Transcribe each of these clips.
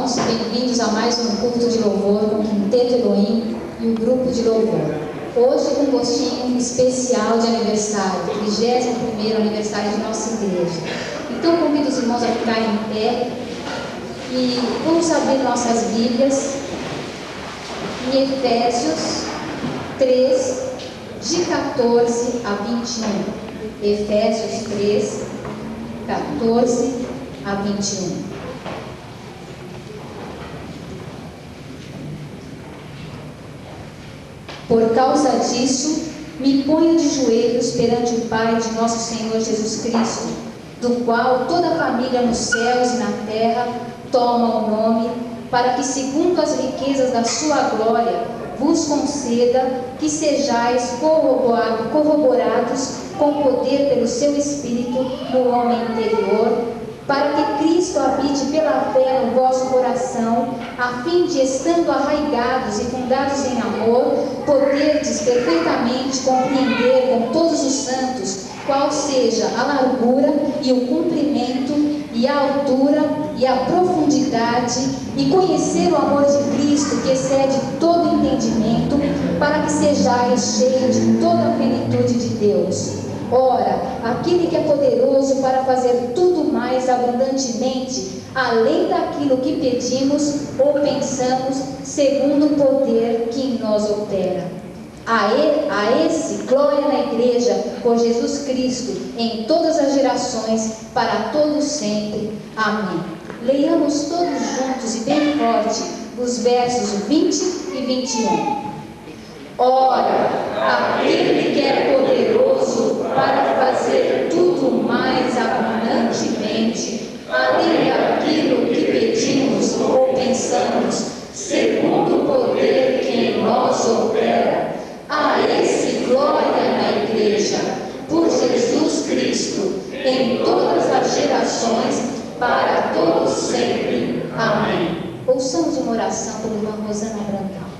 irmãos, bem-vindos a mais um culto de louvor com o Quinteto Elohim e o grupo de louvor. Hoje com um gostinho especial de aniversário, 31º aniversário de nossa igreja. Então convido os irmãos a ficarem em pé e vamos abrir nossas Bíblias em Efésios 3, de 14 a 21. Efésios 3, 14 a 21. Por causa disso, me ponho de joelhos perante o Pai de nosso Senhor Jesus Cristo, do qual toda a família nos céus e na terra toma o nome, para que, segundo as riquezas da sua glória, vos conceda que sejais corroborados com poder pelo seu Espírito no homem interior, para que Cristo habite pela fé no vosso coração, a fim de, estando arraigados e fundados em amor, poderdes perfeitamente compreender com todos os santos qual seja a largura e o comprimento e a altura e a profundidade, e conhecer o amor de Cristo que excede todo entendimento, para que sejais cheios de toda a plenitude de Deus. Ora, aquele que é poderoso para fazer tudo mais abundantemente, além daquilo que pedimos ou pensamos, segundo o poder que em nós opera. A esse, glória na igreja, por Jesus Cristo, em todas as gerações, para todos sempre. Amém. Leiamos todos juntos e bem forte os versos 20 e 21. Ora, aquele que é poderoso para fazer tudo mais abundantemente, além daquilo que pedimos ou pensamos, segundo o poder que em nós opera, a esse glória na igreja, por Jesus Cristo, em todas as gerações, para todos sempre. Amém. Ouçamos uma oração pela irmã Rosana Brancal.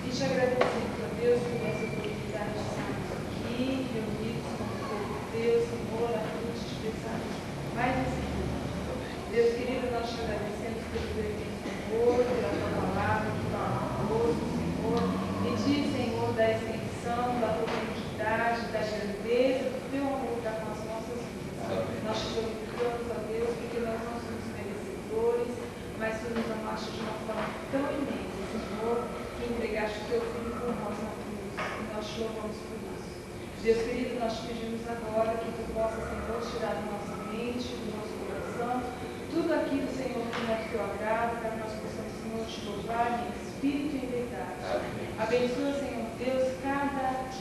E te agradecemos, ó Deus, por essa oportunidade de estarmos aqui, reunidos com o povo de Deus, Senhor, a fim de te pensar mais nesse dia. Deus querido, nós te agradecemos pelo teu Senhor, pela tua palavra, que fala conosco, Senhor. Pedir, Senhor, da extensão, da tua profundidade, da grandeza, do teu amor para com as nossas vidas. Nós te glorificamos, ó Deus, porque nós não somos merecedores, mas tu nos amaste de uma forma tão imensa, Senhor, que entregaste o teu filho por nós na cruz, e nós te louvamos por isso. Deus querido, nós te pedimos agora que tu possas, Senhor, tirar da nossa mente, do nosso coração, tudo aquilo, Senhor, que não é do teu agrado, para que nós possamos, Senhor, te louvar em espírito e em verdade. Abençoa, Senhor Deus, cada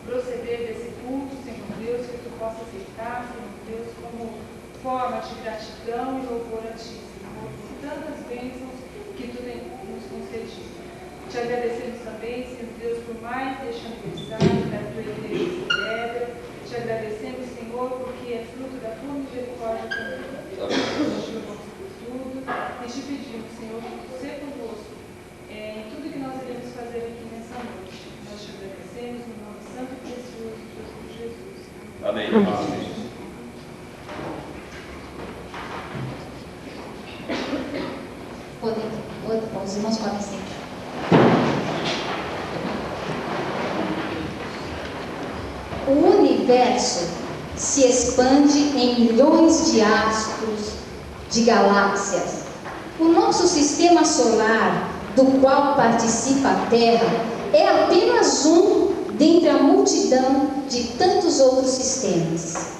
proceder desse culto, Senhor Deus, que tu possa aceitar, Senhor Deus, como forma de gratidão e louvor a ti, Senhor, por tantas bênçãos que tu nos concedido. Te agradecemos também, Senhor Deus, por mais este aniversário da tua igreja que celebra. Te agradecemos, Senhor, porque é fruto da tua misericórdia também. Nós te louvamos por tudo e te pedimos, Senhor, que tu seja conosco em tudo que nós iremos fazer aqui nessa noite. Nós te agradecemos no nome santo e precioso de Jesus. Amém. Os irmãos podem sentar. O universo se expande em milhões de astros, de galáxias. O nosso sistema solar, do qual participa a Terra, é apenas um dentre a multidão de tantos outros sistemas.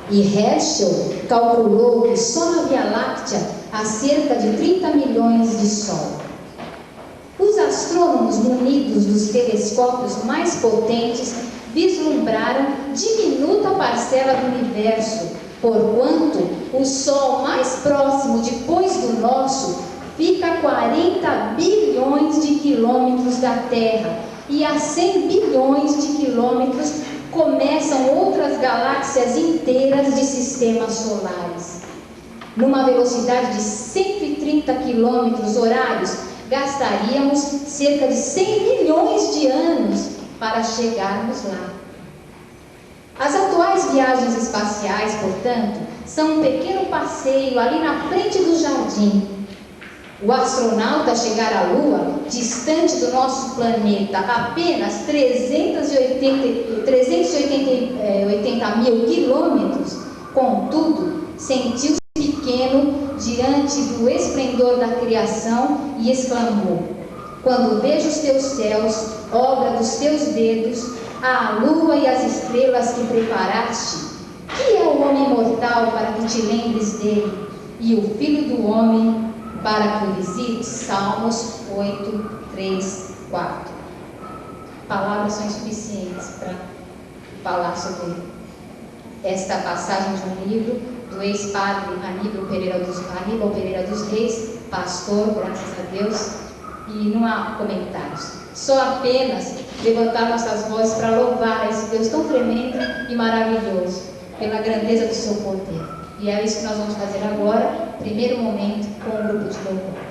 E Herschel calculou que só na Via Láctea há cerca de 30 milhões de Sol. Os astrônomos, munidos dos telescópios mais potentes, vislumbraram diminuta parcela do universo, porquanto o Sol mais próximo depois do nosso fica a 40 bilhões de quilômetros da Terra, e a 100 bilhões de quilômetros começam outras galáxias inteiras de sistemas solares. Numa velocidade de 130 km/h, gastaríamos cerca de 100 milhões de anos para chegarmos lá. As atuais viagens espaciais, portanto, são um pequeno passeio ali na frente do jardim. O astronauta chegar à Lua, distante do nosso planeta apenas 380 mil quilômetros, contudo, sentiu-se pequeno diante do esplendor da criação e exclamou: quando vejo os teus céus, obra dos teus dedos, a lua e as estrelas que preparaste, que é o homem mortal para que te lembres dele, e o filho do homem para que o visites? Salmos 8, 3, 4. Palavras são insuficientes para falar sobre esta passagem de um livro do ex-padre Aníbal Pereira dos Reis, pastor, graças a Deus, e não há comentários. Só apenas levantar nossas vozes para louvar a esse Deus tão tremendo e maravilhoso, pela grandeza do seu poder. E é isso que nós vamos fazer agora, primeiro momento, com o grupo de louvor.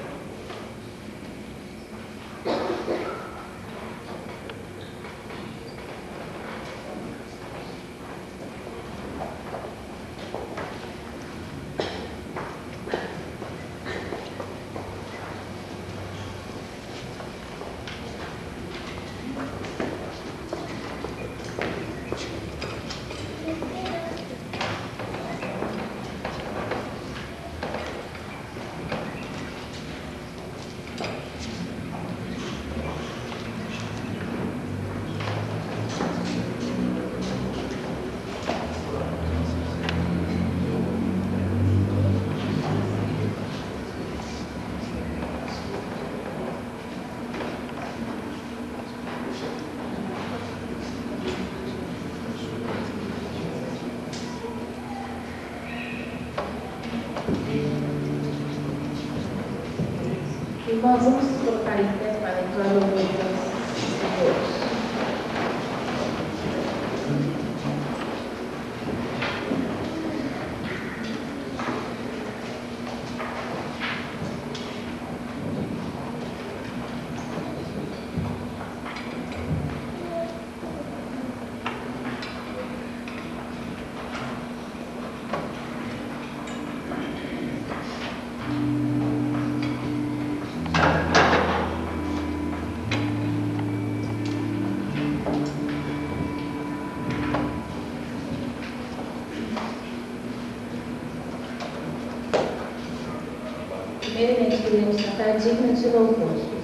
Irmãos, vamos nos colocar em pé para entrar no meio dos Senhor. Primeiramente, podemos cantar digno de louvor.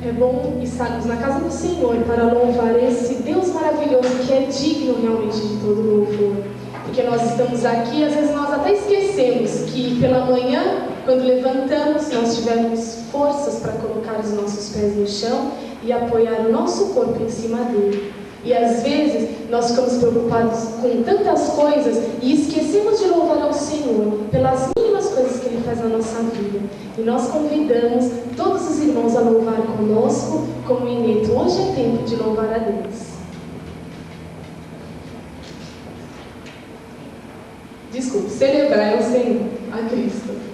É bom estarmos na casa do Senhor para louvar esse Deus maravilhoso que é digno realmente de todo louvor. porque nós estamos aqui, às vezes nós até esquecemos que pela manhã, quando levantamos, nós tivemos forças para colocar os nossos pés no chão e apoiar o nosso corpo em cima dele. E às vezes nós ficamos preocupados com tantas coisas e esquecemos de louvar ao Senhor pelas mínimas coisas que Ele faz na nossa vida. E nós convidamos todos os irmãos a louvar conosco, como Ineto. Hoje é tempo de louvar a Deus. Desculpe, celebrar ao Senhor, a Cristo.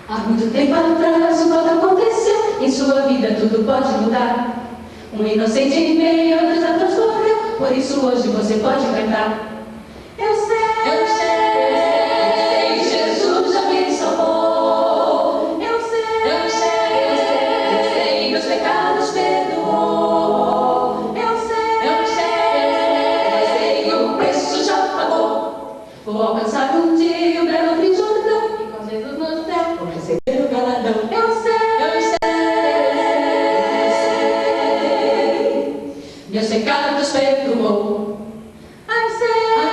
Há muito tempo atrás o fato aconteceu, em sua vida tudo pode mudar. Um inocente em meio a Deus a transformou, por isso hoje você pode cantar. Eu sei, Jesus já me salvou. Eu sei, meus pecados perdoou. Eu sei, o preço já pagou. Vou alcançar um dia o belo Rio Jordão, e com Jesus no céu vou receber o galardão. Eu sei, meus pecados perdoou. I'm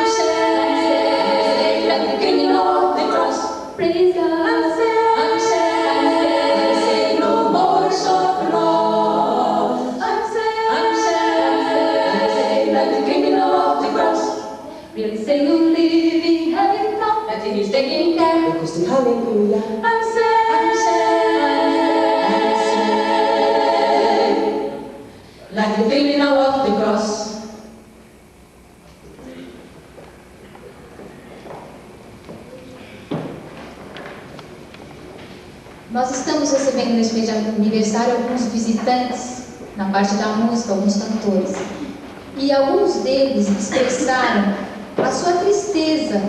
saved, like the criminal of the cross. Praise God. I'm saved, no more sorrow. I'm saved, like the criminal of the cross. Really say you live in heaven now, that He's taking care. Because the hallelujah. I'm saved, like the criminal of the cross. Nós estamos recebendo neste mês de aniversário alguns visitantes na parte da música, alguns cantores. E alguns deles expressaram a sua tristeza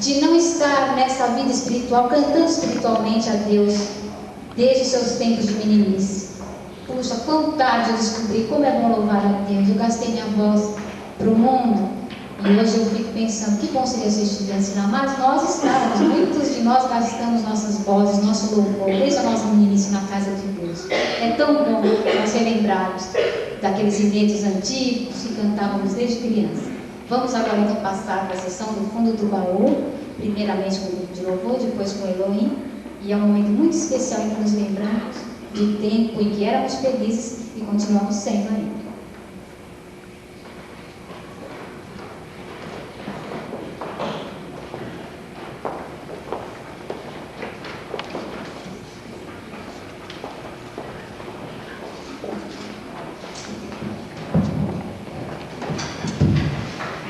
de não estar nessa vida espiritual, cantando espiritualmente a Deus, desde os seus tempos de meninice. Puxa, quão tarde eu descobri como é bom louvar a Deus. Eu gastei minha voz para o mundo e hoje eu fico pensando que bom seria ser estudante lá. Mas nós estamos, muitos de nós gastamos nossas vozes, nosso louvor, desde a nossa meninice na casa de Deus. É tão bom nós relembrarmos daqueles hinetos antigos que cantávamos desde criança. Vamos agora então passar para a sessão do fundo do baú, primeiramente com o grupo de louvor, depois com o Elohim. E é um momento muito especial em que nos lembramos do tempo em que éramos felizes e continuamos sendo ainda.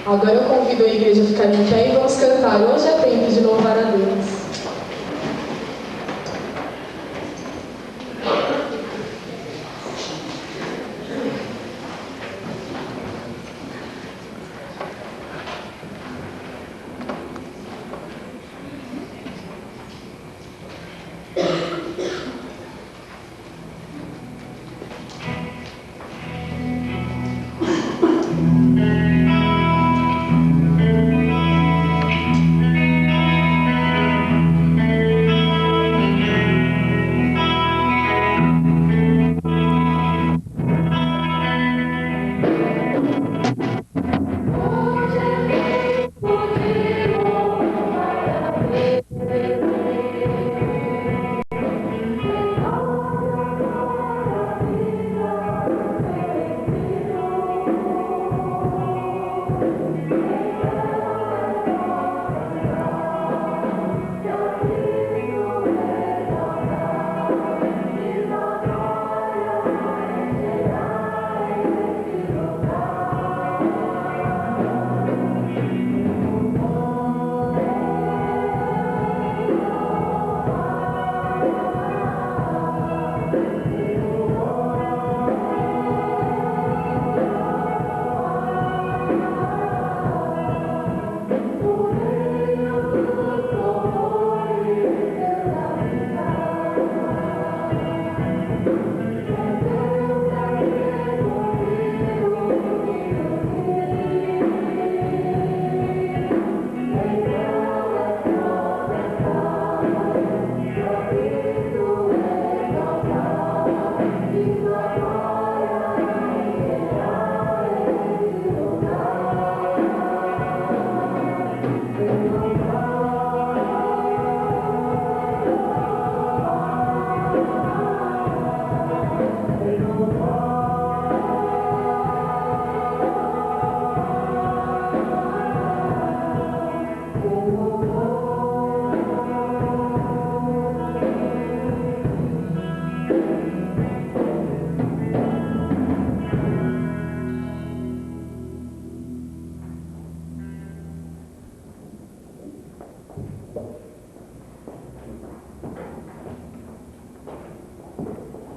Agora eu convido a igreja a ficar em pé e vamos cantar Hoje é Tempo de Louvar a Deus.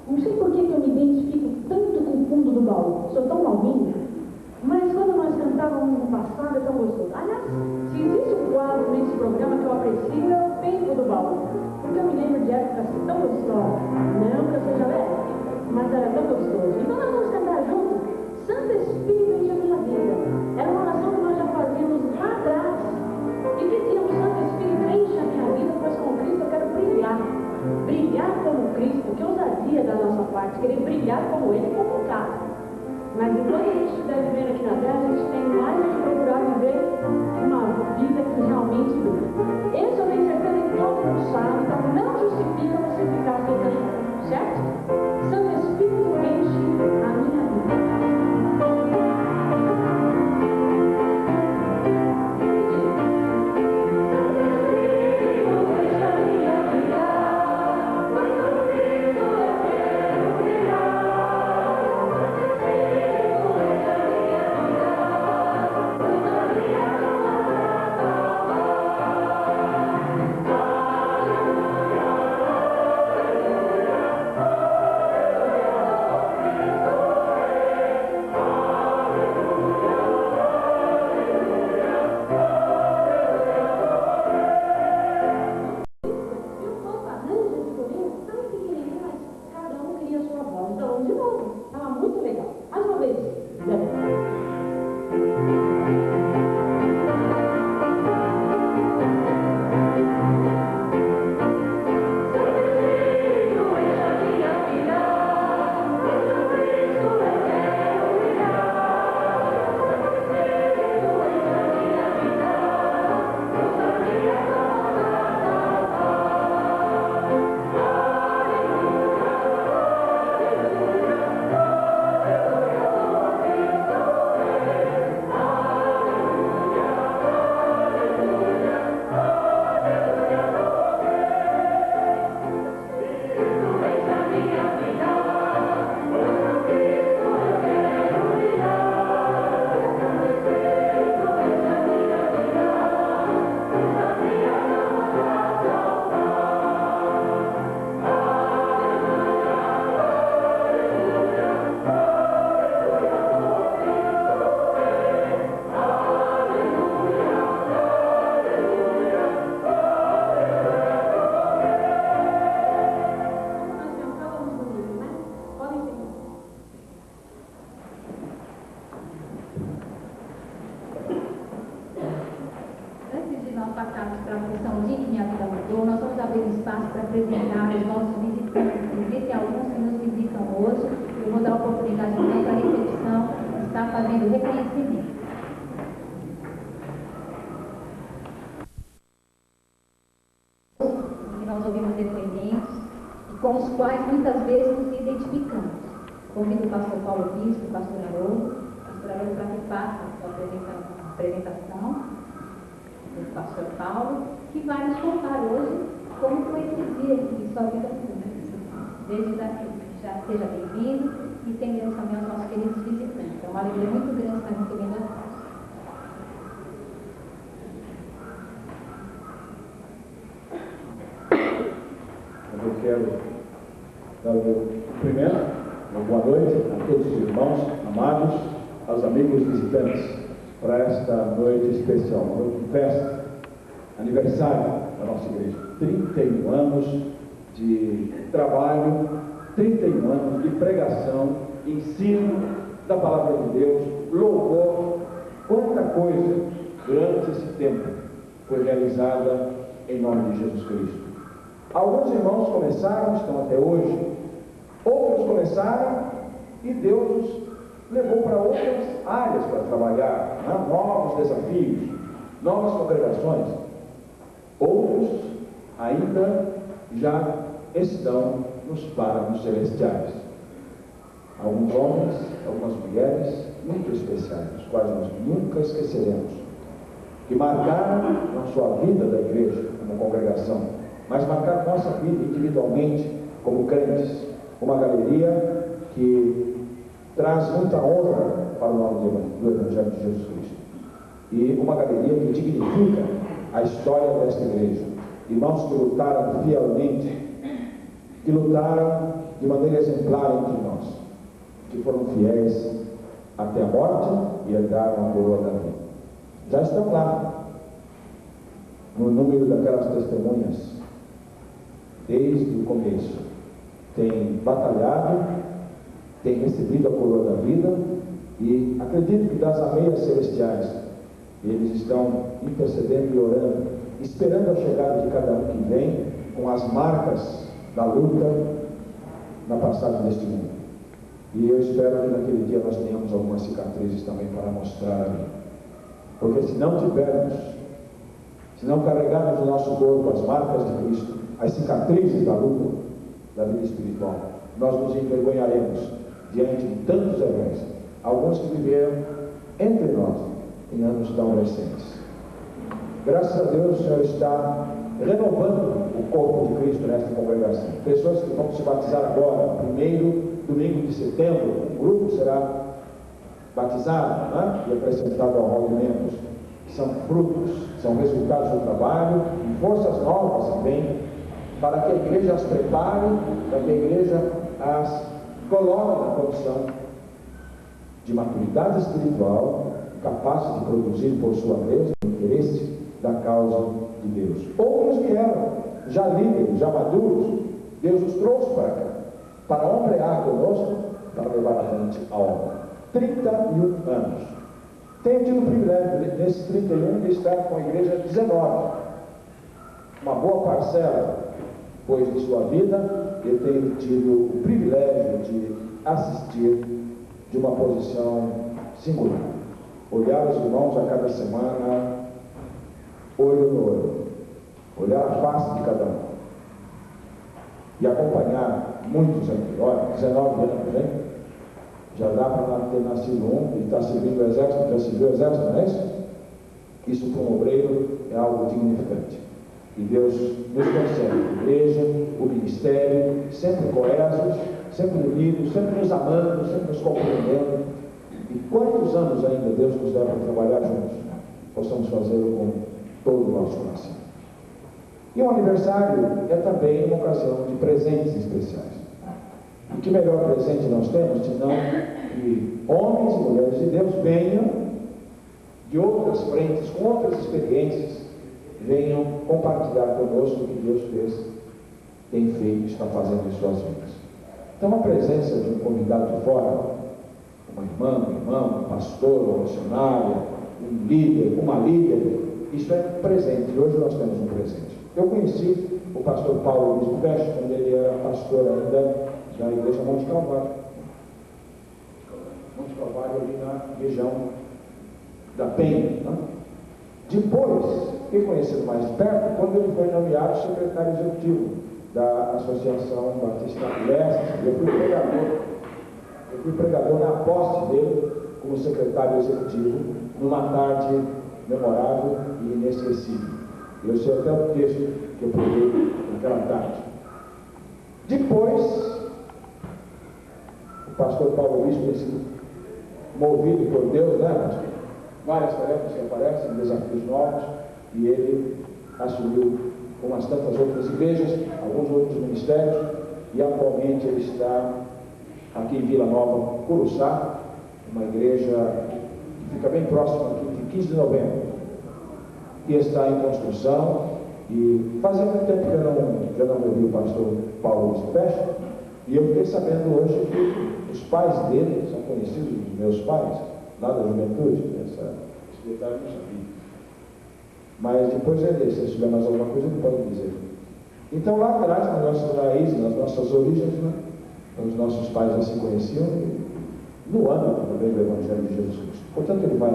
Não sei por que eu me identifico tanto com o fundo do baú. Sou tão novinha. Mas quando nós cantávamos no passado, é tão gostoso. Aliás, se existe um quadro nesse programa que eu aprecio, é o tempo do baú. Porque eu me lembro de épocas tão gostosas. Não que eu seja velha, mas era tão gostoso. Então nós vamos cantar juntos. Santo Espírito enche a minha vida. Era uma oração que nós já fazíamos lá atrás. E dizíamos, Santo Espírito enche a minha vida, pois com Cristo eu quero brilhar. Brilhar como Cristo, que ousadia da nossa parte, querer brilhar como Ele é complicado. Mas enquanto a gente estiver vivendo aqui na Terra, a gente tem mais que procurar viver uma vida que realmente dura. Esse eu tenho certeza que todo mundo sabe, então não justifica você ficar aqui cantando, certo? Santo Espírito enche a minha vida. apresentar os nossos visitantes. Existem alguns que nos visitam hoje. Eu vou dar a oportunidade então para a recepção estar fazendo reconhecimento. Nós ouvimos depoimentos com os quais muitas vezes nos identificamos. Convido o pastor Paulo Bispo, o pastor Haroldo para que faça a sua apresentação, o pastor Paulo, que vai nos contar hoje como foi esse dia em sua vida pública. Desde já seja bem-vindo e estendemos também aos nossos queridos visitantes. É uma alegria muito grande estar recebendo a todos. Eu quero dar o meu cumprimento, uma boa noite a todos os irmãos amados, aos amigos visitantes, para esta noite especial, uma noite de festa, aniversário da nossa igreja. 31 anos de trabalho, 31 anos de pregação, ensino da palavra de Deus, louvor, quanta coisa durante esse tempo foi realizada em nome de Jesus Cristo. Alguns irmãos começaram, estão até hoje, outros começaram e Deus os levou para outras áreas para trabalhar, né? Novos desafios, novas congregações. Outros ainda já estão nos páramos celestiais. Alguns homens, algumas mulheres muito especiais, os quais nós nunca esqueceremos, que marcaram na sua vida da igreja como congregação, mas marcar nossa vida individualmente, como crentes, uma galeria que traz muita honra para o nome do Evangelho de Jesus Cristo. E uma galeria que dignifica a história desta igreja. Irmãos que lutaram fielmente, que lutaram de maneira exemplar entre nós, que foram fiéis até a morte e herdaram a coroa da vida. Já estão lá, no número daquelas testemunhas, desde o começo, tem batalhado, tem recebido a coroa da vida e acredito que das ameias celestiais eles estão intercedendo e orando, esperando a chegada de cada um que vem com as marcas da luta na passagem deste mundo. E eu espero que naquele dia nós tenhamos algumas cicatrizes também para mostrar ali, porque se não tivermos, se não carregarmos no nosso corpo as marcas de Cristo, as cicatrizes da luta, da vida espiritual, nós nos envergonharemos diante de tantos heróis, alguns que viveram entre nós em anos tão recentes. Graças a Deus o Senhor está renovando o corpo de Cristo nesta congregação. Pessoas que vão se batizar agora, primeiro domingo de setembro, um grupo será batizado, né? E acrescentado ao rol de membros. São frutos, são resultados do trabalho e forças novas que vêm para que a igreja as prepare, para que a igreja as coloque na condição de maturidade espiritual, capaz de produzir por sua vez o interesse da causa de Deus. Outros vieram, já líderes, já maduros, Deus os trouxe para cá, para ombrear conosco, para levar adiante a obra. 31 anos. Tenho tido o privilégio, nesses 31, de estar com a igreja 19. Uma boa parcela, pois de sua vida, eu tenho tido o privilégio de assistir de uma posição singular. Olhar os irmãos a cada semana, olho no olho, olhar a face de cada um e acompanhar muitos aqui. Olha, 19 anos, hein? Já dá para ter nascido um e está servindo o exército, já serviu o exército, não é isso? Isso para um obreiro é algo dignificante. E Deus nos concede a igreja, o ministério, sempre coesos, sempre unidos, sempre nos amando, sempre nos compreendendo. E quantos anos ainda Deus nos dá para trabalhar juntos? Possamos fazê-lo com todo o nosso coração. E o aniversário é também uma ocasião de presentes especiais. E que melhor presente nós temos, senão que homens e mulheres de Deus venham de outras frentes, com outras experiências, venham compartilhar conosco o que Deus fez, tem feito e está fazendo em suas vidas. Então a presença de um convidado de fora, uma irmã, um irmão, um pastor, uma missionária, um líder, uma líder, isso é presente. Hoje nós temos um presente. Eu conheci o pastor Paulo Bispo Peste, quando ele era pastor ainda da igreja Monte Calvário. Monte Calvário ali na região da Penha. Né? Depois, fiquei conhecendo mais de perto, quando ele foi nomeado secretário executivo da Associação Batista Leste. Eu fui pregador na posse dele como secretário executivo, numa tarde memorável e inesquecível. Eu sei até o texto que eu preguei naquela tarde. Depois, o pastor Paulo Bispo tem sido movido por Deus, né, pastor? Várias tarefas que aparecem, desafios novos, e ele assumiu, como as tantas outras igrejas, alguns outros ministérios, e atualmente ele está aqui em Vila Nova, Curuçá, uma igreja que fica bem próxima aqui, de 15 de novembro, e está em construção. E fazia muito tempo que eu não ouvi o pastor Paulo Bispo, e eu fiquei sabendo hoje que os pais dele são conhecidos dos meus pais, lá da juventude. Esse detalhe eu não sabia. Mas depois se tiver mais alguma coisa, ele pode dizer. Então, lá atrás, nas nossas raízes, nas nossas origens, né, os nossos pais já se conheciam no âmbito também do Evangelho de Jesus Cristo. Portanto, ele vai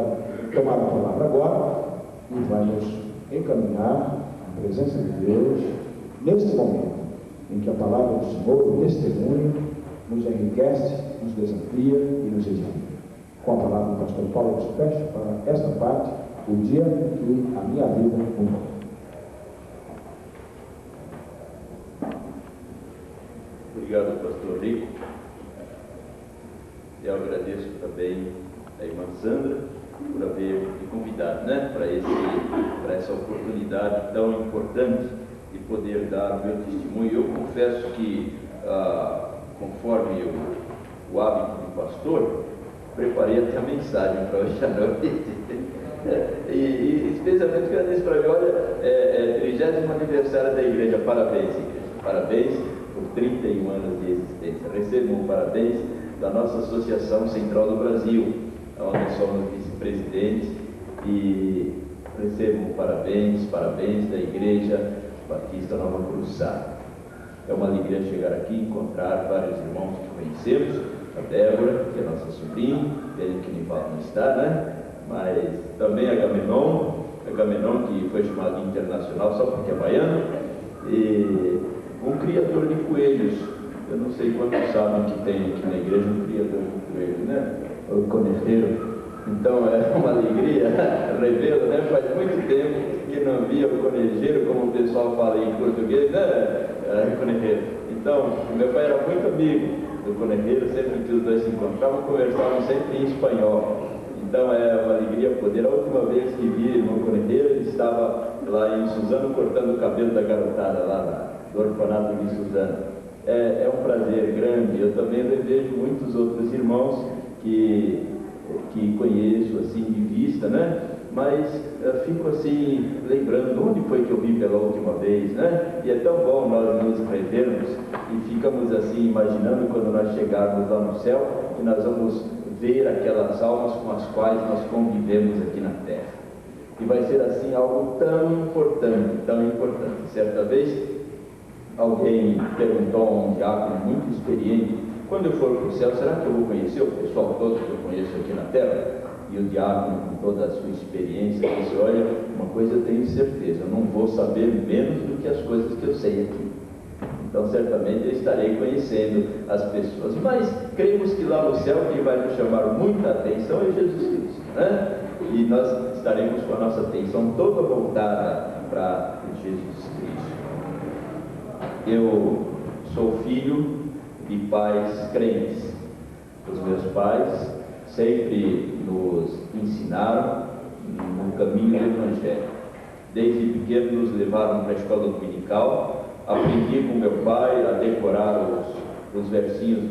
tomar a palavra agora e vai nos encaminhar à presença de Deus neste momento em que a palavra do Senhor, o testemunho, nos enriquece, nos desafia e nos edifica. Com a palavra do pastor Paulo Bispo Peste, para esta parte, o dia que a minha vida mudou. Obrigado, pastor Rico. Eu agradeço também a irmã Sandra por haver me convidado, né, para essa oportunidade tão importante de poder dar o meu testemunho. Eu confesso que, conforme o hábito do pastor, preparei até a mensagem para hoje à noite. E especialmente que ela disse para mim: olha, é 30º aniversário da igreja, parabéns, igreja, parabéns por 31 anos de existência. Recebam parabéns da nossa Associação Central do Brasil, onde somos vice-presidentes, e recebam parabéns da Igreja Batista Nova Curuçá. É uma alegria chegar aqui e encontrar vários irmãos que conhecemos, a Débora, que é nossa sobrinha, ele que não está, né? Mas também a Agamenon que foi chamado de internacional só porque é baiano, e um criador de coelhos. Eu não sei quantos sabem que tem aqui na igreja um criador de coelhos, né? O conejeiro. Então é uma alegria revê-lo, né? Faz muito tempo que não via o conejeiro, como o pessoal fala em português, né? Conejeiro. Então, meu pai era muito amigo do conejeiro, sempre que os dois se encontravam, conversavam sempre em espanhol. Então é uma alegria poder. A última vez que vi o irmão conejeiro, ele estava lá em Suzano cortando o cabelo da garotada lá do orfanato de Suzano. É um prazer grande. Eu também revejo muitos outros irmãos que conheço assim de vista, né? Mas fico assim lembrando onde foi que eu vi pela última vez, né? E é tão bom nós nos revermos e ficamos assim imaginando quando nós chegarmos lá no céu que nós vamos ver aquelas almas com as quais nós convivemos aqui na terra. E vai ser assim algo tão importante, tão importante. Certa vez alguém perguntou a um diácono muito experiente: quando eu for para o céu, será que eu vou conhecer o pessoal todo que eu conheço aqui na terra? E o diácono, com toda a sua experiência, disse: olha, uma coisa eu tenho certeza, eu não vou saber menos do que as coisas que eu sei aqui. Então, certamente, eu estarei conhecendo as pessoas. Mas cremos que lá no céu, quem vai nos chamar muita atenção é Jesus Cristo, né? E nós estaremos com a nossa atenção toda voltada para Jesus Cristo. Eu sou filho de pais crentes. Os meus pais sempre nos ensinaram no caminho do Evangelho. Desde pequeno nos levaram para a escola dominical. Aprendi com meu pai a decorar os versinhos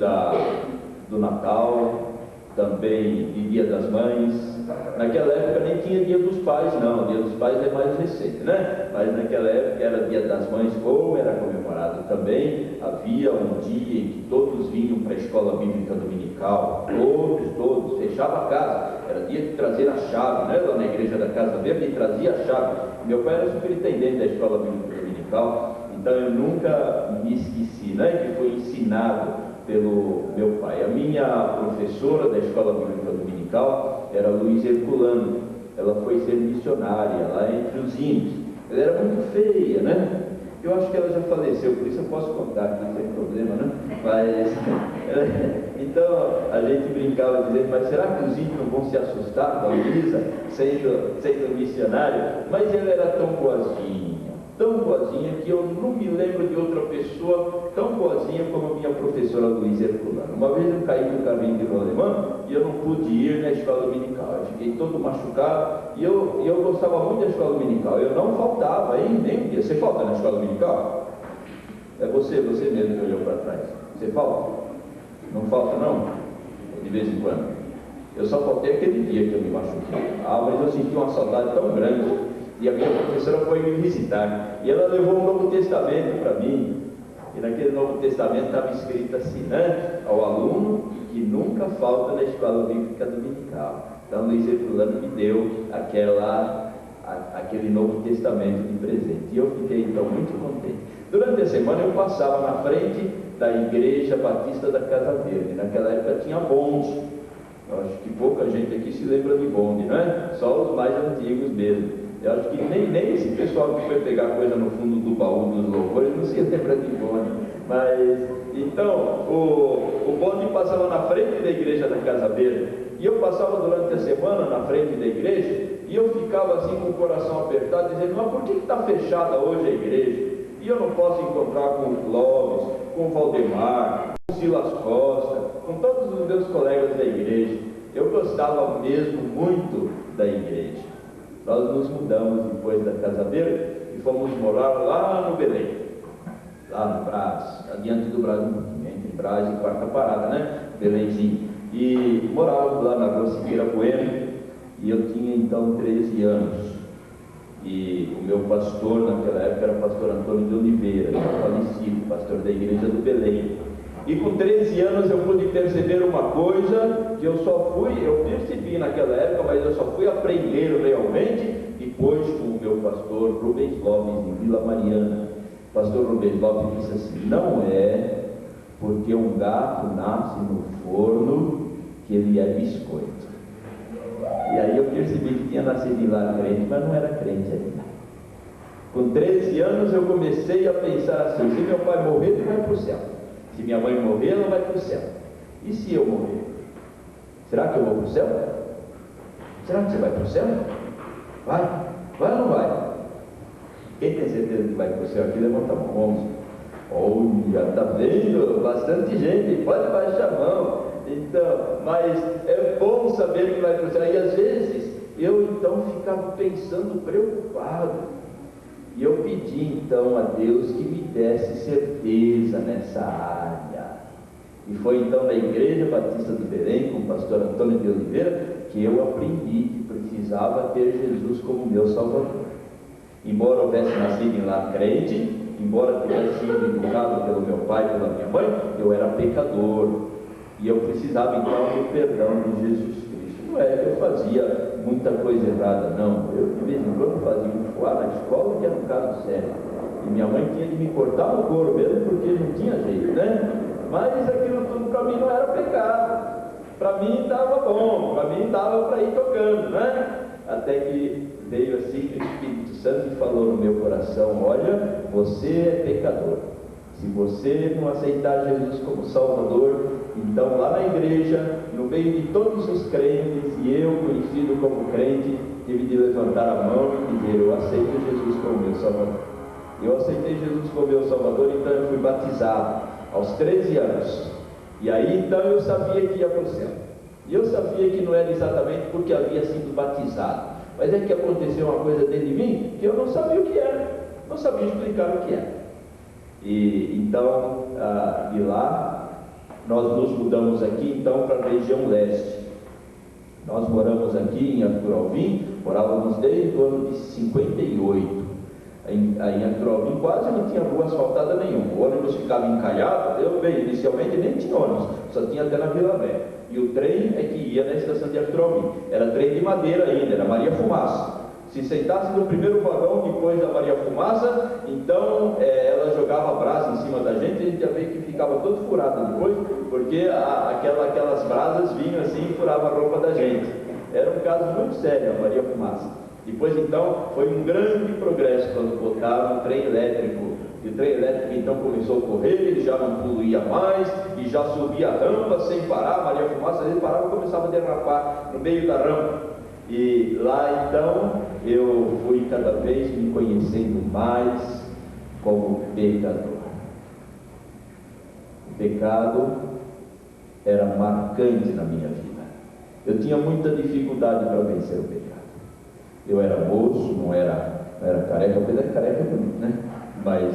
do Natal, também de Dia das Mães. Naquela época nem tinha Dia dos Pais, não. Dia dos Pais é mais recente, né? Mas naquela época era Dia das Mães, como era comemorado também. Havia um dia em que todos vinham para a escola bíblica dominical, todos, fechava a casa. Era dia de trazer a chave, né? Lá na igreja da Casa Verde, e trazia a chave. Meu pai era superintendente da escola bíblica dominical, Então eu nunca me esqueci, né, que foi ensinado pelo meu pai. A minha professora da Escola Bíblica Dominical era Luiz Herculano. Ela foi ser missionária lá entre os índios. Ela era muito feia, né? Eu acho que ela já faleceu, por isso eu posso contar aqui, sem problema, né? Mas, então, a gente brincava dizendo, mas será que os índios não vão se assustar com a Luísa sendo missionária? Mas ela era tão boazinha, que eu não me lembro de outra pessoa tão boazinha como a minha professora Luísa Herculano. Uma vez eu caí no carrinho de rolemã e eu não pude ir na escola dominical. Eu fiquei todo machucado e eu gostava muito da escola dominical. Eu não faltava, nem um dia. Você falta na escola dominical? É você mesmo que olhou para trás. Você falta? Não falta não? De vez em quando. Eu só faltei aquele dia que eu me machuquei. Mas eu senti uma saudade tão grande. E a minha professora foi me visitar. E ela levou um Novo Testamento para mim. E naquele Novo Testamento estava escrito assim, né? Ao aluno que nunca falta na escola bíblica dominical. Então Luiz Herculano me deu aquele Novo Testamento de presente. E eu fiquei então muito contente. Durante a semana eu passava na frente da Igreja Batista da Casa Verde. Naquela época tinha bonde. Eu acho que pouca gente aqui se lembra de bonde, né? Só os mais antigos mesmo. Eu acho que nem esse pessoal que foi pegar coisa no fundo do baú dos louvores não se lembra de bonde. Mas, então, o bonde passava na frente da Igreja da Casa Verde. E eu passava durante a semana na frente da igreja e eu ficava assim com o coração apertado, dizendo, mas por que está fechada hoje a igreja? E eu não posso encontrar com o Clóvis, com o Valdemar, com o Silas Costa, com todos os meus colegas da igreja. Eu gostava mesmo muito da igreja. Nós nos mudamos depois da Casa Verde e fomos morar lá no Belém, lá no Brás, adiante do Brás, entre Brás e Quarta Parada, né? Belémzinho. E morávamos lá na rua Siqueira Bueno, e eu tinha então 13 anos. E o meu pastor naquela época era o pastor Antônio de Oliveira, falecido, pastor da igreja do Belém. E com 13 anos eu pude perceber uma coisa que eu percebi naquela época, mas eu só fui aprender realmente depois com o meu pastor Rubens Lopes, em Vila Mariana. O pastor Rubens Lopes disse assim, não é porque um gato nasce no forno que ele é biscoito. E aí eu percebi que tinha nascido lá crente, mas não era crente ainda. Com 13 anos eu comecei a pensar assim, se meu pai morrer, ele vai para o céu. Se minha mãe morrer, ela vai para o céu. E se eu morrer? Será que eu vou para o céu? Será que você vai para o céu? Vai? Vai ou não vai? Quem tem certeza que vai para o céu aqui, levanta a mão. Olha, está vendo? Bastante gente, pode baixar a mão. Então, mas é bom saber que vai para o céu. E às vezes, eu então ficava pensando, preocupado. E eu pedi então a Deus que me desse certeza nessa área. E foi então na Igreja Batista do Belém, com o pastor Antônio de Oliveira, que eu aprendi que precisava ter Jesus como meu Salvador. Embora houvesse nascido lá crente, embora tivesse sido educado pelo meu pai e pela minha mãe, eu era pecador. E eu precisava então do perdão de Jesus Cristo. Não é que eu fazia muita coisa errada, não. Eu de vez em quando fazia um fuá na escola, que era um caso sério. E minha mãe tinha de me cortar no couro mesmo, porque não tinha jeito, né? Mas aquilo tudo para mim não era pecado. Para mim estava bom, para mim dava para ir tocando, né? Até que veio assim o Espírito Santo e falou no meu coração, olha, você é pecador. Se você não aceitar Jesus como Salvador, então lá na igreja, no meio de todos os crentes, e eu, conhecido como crente, tive de levantar a mão e dizer, eu aceito Jesus como meu Salvador. Eu aceitei Jesus como meu Salvador, então eu fui batizado aos 13 anos. E aí então eu sabia que ia para o céu. E eu sabia que não era exatamente porque havia sido batizado, mas é que aconteceu uma coisa dentro de mim que eu não sabia o que era, não sabia explicar o que era. E então, de lá, nós nos mudamos aqui então para a região leste. Nós moramos aqui em Arthur Alvim, morávamos desde o ano de 58. Em Arthur Alvim quase não tinha rua asfaltada nenhuma, o ônibus ficava encalhado, inicialmente nem tinha ônibus, só tinha até na Vila Velha. E o trem é que ia na estação de Arthur Alvim, era trem de madeira ainda, era Maria Fumaça. Se sentasse no primeiro vagão depois da Maria Fumaça, então ela jogava brasa em cima da gente, a gente ia ver que ficava todo furado depois, porque aquelas brasas vinham assim e furavam a roupa da gente. Era um caso muito sério a Maria Fumaça. Depois então foi um grande progresso quando botaram o trem elétrico. E o trem elétrico então começou a correr, ele já não poluía mais, e já subia a rampa sem parar. A Maria Fumaça às vezes parava e começava a derrapar no meio da rampa. E lá então eu fui cada vez me conhecendo mais como pecador. O pecado era marcante na minha vida. Eu tinha muita dificuldade para vencer o pecado. Eu era moço, não era careca, apesar de careca é bonito, né? Mas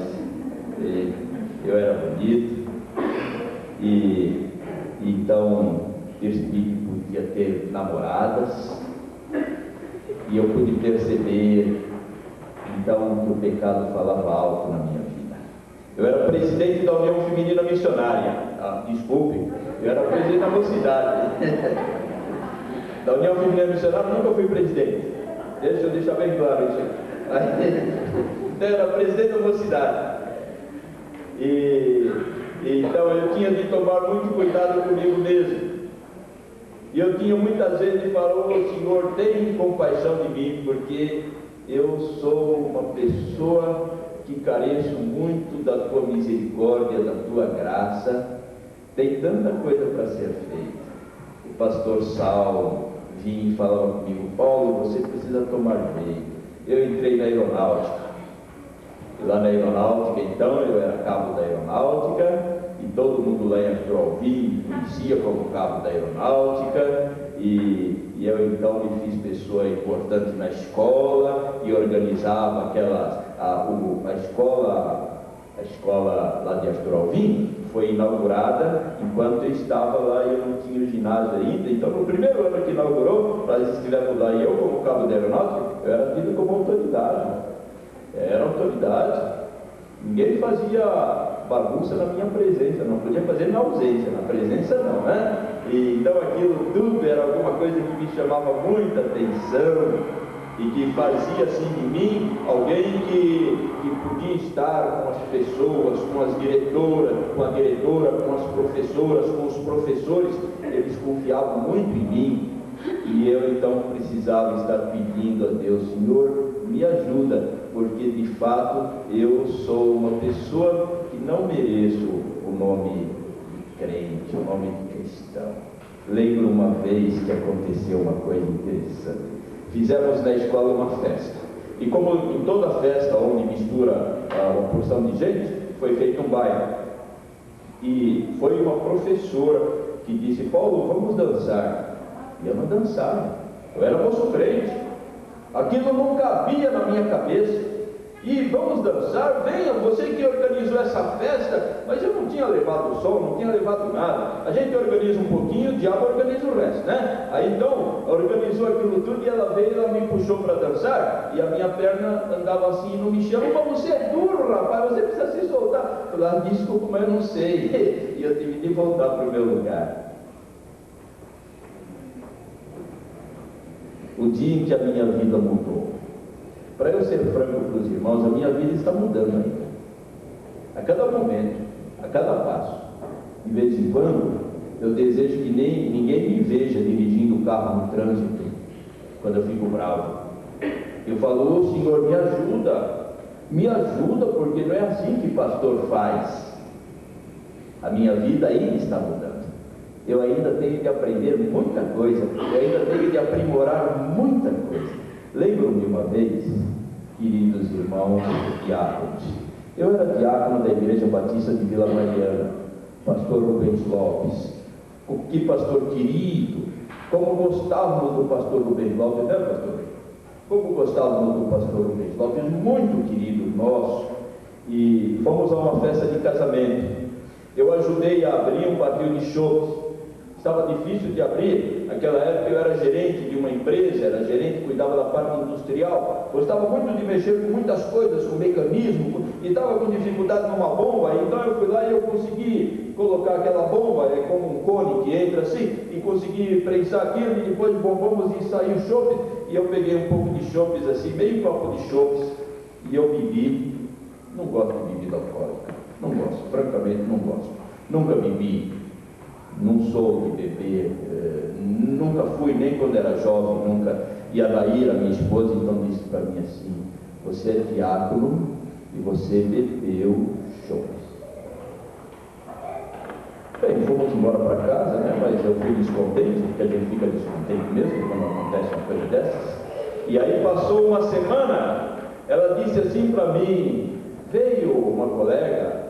eu era bonito, e então percebi que podia ter namoradas, e eu pude perceber então que o pecado falava alto na minha vida. Eu era presidente da União Feminina Missionária, desculpe, eu era presidente da mocidade. Da União Feminina Missionária nunca fui presidente, deixa eu deixar bem claro isso aí. Então eu era presidente da mocidade, e então eu tinha de tomar muito cuidado comigo mesmo. E eu tinha muitas vezes de falar: "Ô Senhor, tem compaixão de mim, porque eu sou uma pessoa que careço muito da tua misericórdia, da tua graça. Tem tanta coisa para ser feita." O pastor Saulo vinha e falava comigo: "Paulo, você precisa tomar jeito." Eu entrei na aeronáutica. E lá na aeronáutica, então, eu era cabo da aeronáutica, e todo mundo lá em Arthur Alvim conhecia como cabo da aeronáutica, e eu então me fiz pessoa importante na escola, e organizava a escola lá de Arthur Alvim foi inaugurada enquanto eu estava lá e eu não tinha o ginásio ainda. Então, no primeiro ano que inaugurou, nós estivemos lá, e eu, como cabo da aeronáutica, eu era tido como autoridade. Era autoridade. Ninguém fazia bagunça na minha presença, não podia fazer na ausência, na presença não, né? E então aquilo tudo era alguma coisa que me chamava muita atenção, e que fazia assim de mim alguém que podia estar com as pessoas, com as diretoras, com a diretora, com as professoras, com os professores. Eles confiavam muito em mim, e eu então precisava estar pedindo a Deus: "Senhor, me ajuda, porque de fato eu sou uma pessoa que não mereço o nome de crente, o nome de cristão." Lembro uma vez que aconteceu uma coisa interessante. Fizemos na escola uma festa, e como em toda festa onde mistura uma porção de gente, foi feito um baile. E foi uma professora que disse: "Paulo, vamos dançar." E eu não dançava, eu era moço crente, aquilo não cabia na minha cabeça. "E vamos dançar, venha, você que organizou essa festa." Mas eu não tinha levado o som, não tinha levado nada. A gente organiza um pouquinho, o diabo organiza o resto, né? Aí então, organizou aquilo tudo, e ela veio, ela me puxou para dançar, e a minha perna andava assim e não me chama. "Mas você é duro, rapaz, você precisa se soltar." Eu falei: "Desculpa, mas eu não sei." E eu tive de voltar para o meu lugar. O dia em que a minha vida mudou. Para eu ser franco para os irmãos, a minha vida está mudando ainda. A cada momento, a cada passo. De vez em quando, eu desejo que ninguém me veja dirigindo o carro no trânsito, quando eu fico bravo. Eu falo: "Ô Senhor, me ajuda, porque não é assim que pastor faz." A minha vida ainda está mudando. Eu ainda tenho de aprender muita coisa, eu ainda tenho de aprimorar muita coisa. Lembro-me uma vez, queridos irmãos diáconos, eu era diácono da Igreja Batista de Vila Mariana, pastor Rubens Lopes. Que pastor querido! Como gostávamos do pastor Rubens Lopes, né, pastor? Como gostávamos do pastor Rubens Lopes, muito querido nosso. E fomos a uma festa de casamento. Eu ajudei a abrir um barril de chope. Estava difícil de abrir. Naquela época eu era gerente de uma empresa, era gerente que cuidava da parte industrial. Gostava muito de mexer com muitas coisas, com mecanismo, e estava com dificuldade numa bomba. Então eu fui lá e eu consegui colocar aquela bomba, é como um cone que entra assim, e conseguir prensar aquilo, e depois bombamos e saiu chope. E eu peguei um pouco de chopes assim, meio copo de chopes, e eu bebi. Não gosto de bebida alcoólica, não gosto, francamente não gosto. Nunca bebi, não sou de beber, nunca fui, nem quando era jovem, nunca. E a Daíra, minha esposa, então disse para mim assim: você é diácono e você bebeu chopes. Bem, fomos embora para casa, né? Mas eu fui descontente, porque a gente fica descontente mesmo quando acontece uma coisa dessas. E aí passou uma semana, ela disse assim para mim, veio uma colega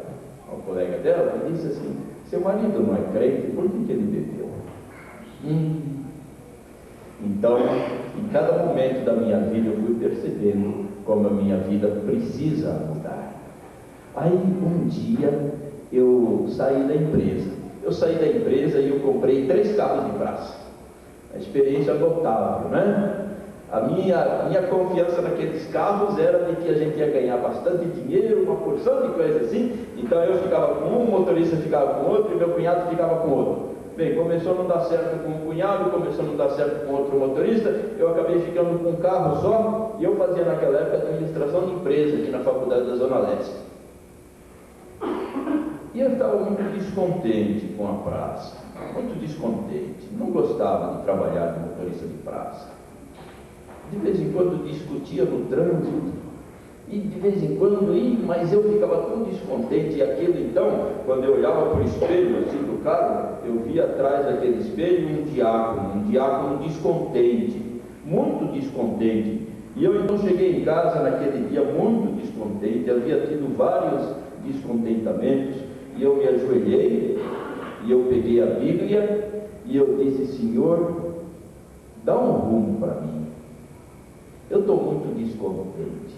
dela, e disse assim: seu marido não é crente, por que ele bebeu? Então, em cada momento da minha vida eu fui percebendo como a minha vida precisa mudar. Aí um dia eu saí da empresa. E eu comprei 3 carros de praça. A experiência notável, né? A minha confiança naqueles carros era de que a gente ia ganhar bastante dinheiro, uma porção de coisas assim. Então eu ficava com um, o motorista ficava com outro e meu cunhado ficava com outro. Bem, começou a não dar certo com um cunhado, começou a não dar certo com outro motorista, eu acabei ficando com um carro só, e eu fazia naquela época administração de empresa aqui na faculdade da Zona Leste. E eu estava muito descontente com a praça, muito descontente, não gostava de trabalhar de motorista de praça. De vez em quando discutia no trânsito, e de vez em quando mas eu ficava tão descontente, e aquilo então, quando eu olhava para o espelho assim do carro, eu via atrás daquele espelho um diácono descontente, muito descontente. E eu então cheguei em casa naquele dia muito descontente, havia tido vários descontentamentos, e eu me ajoelhei, e eu peguei a Bíblia, e eu disse: Senhor, dá um rumo para mim, eu estou muito descontente.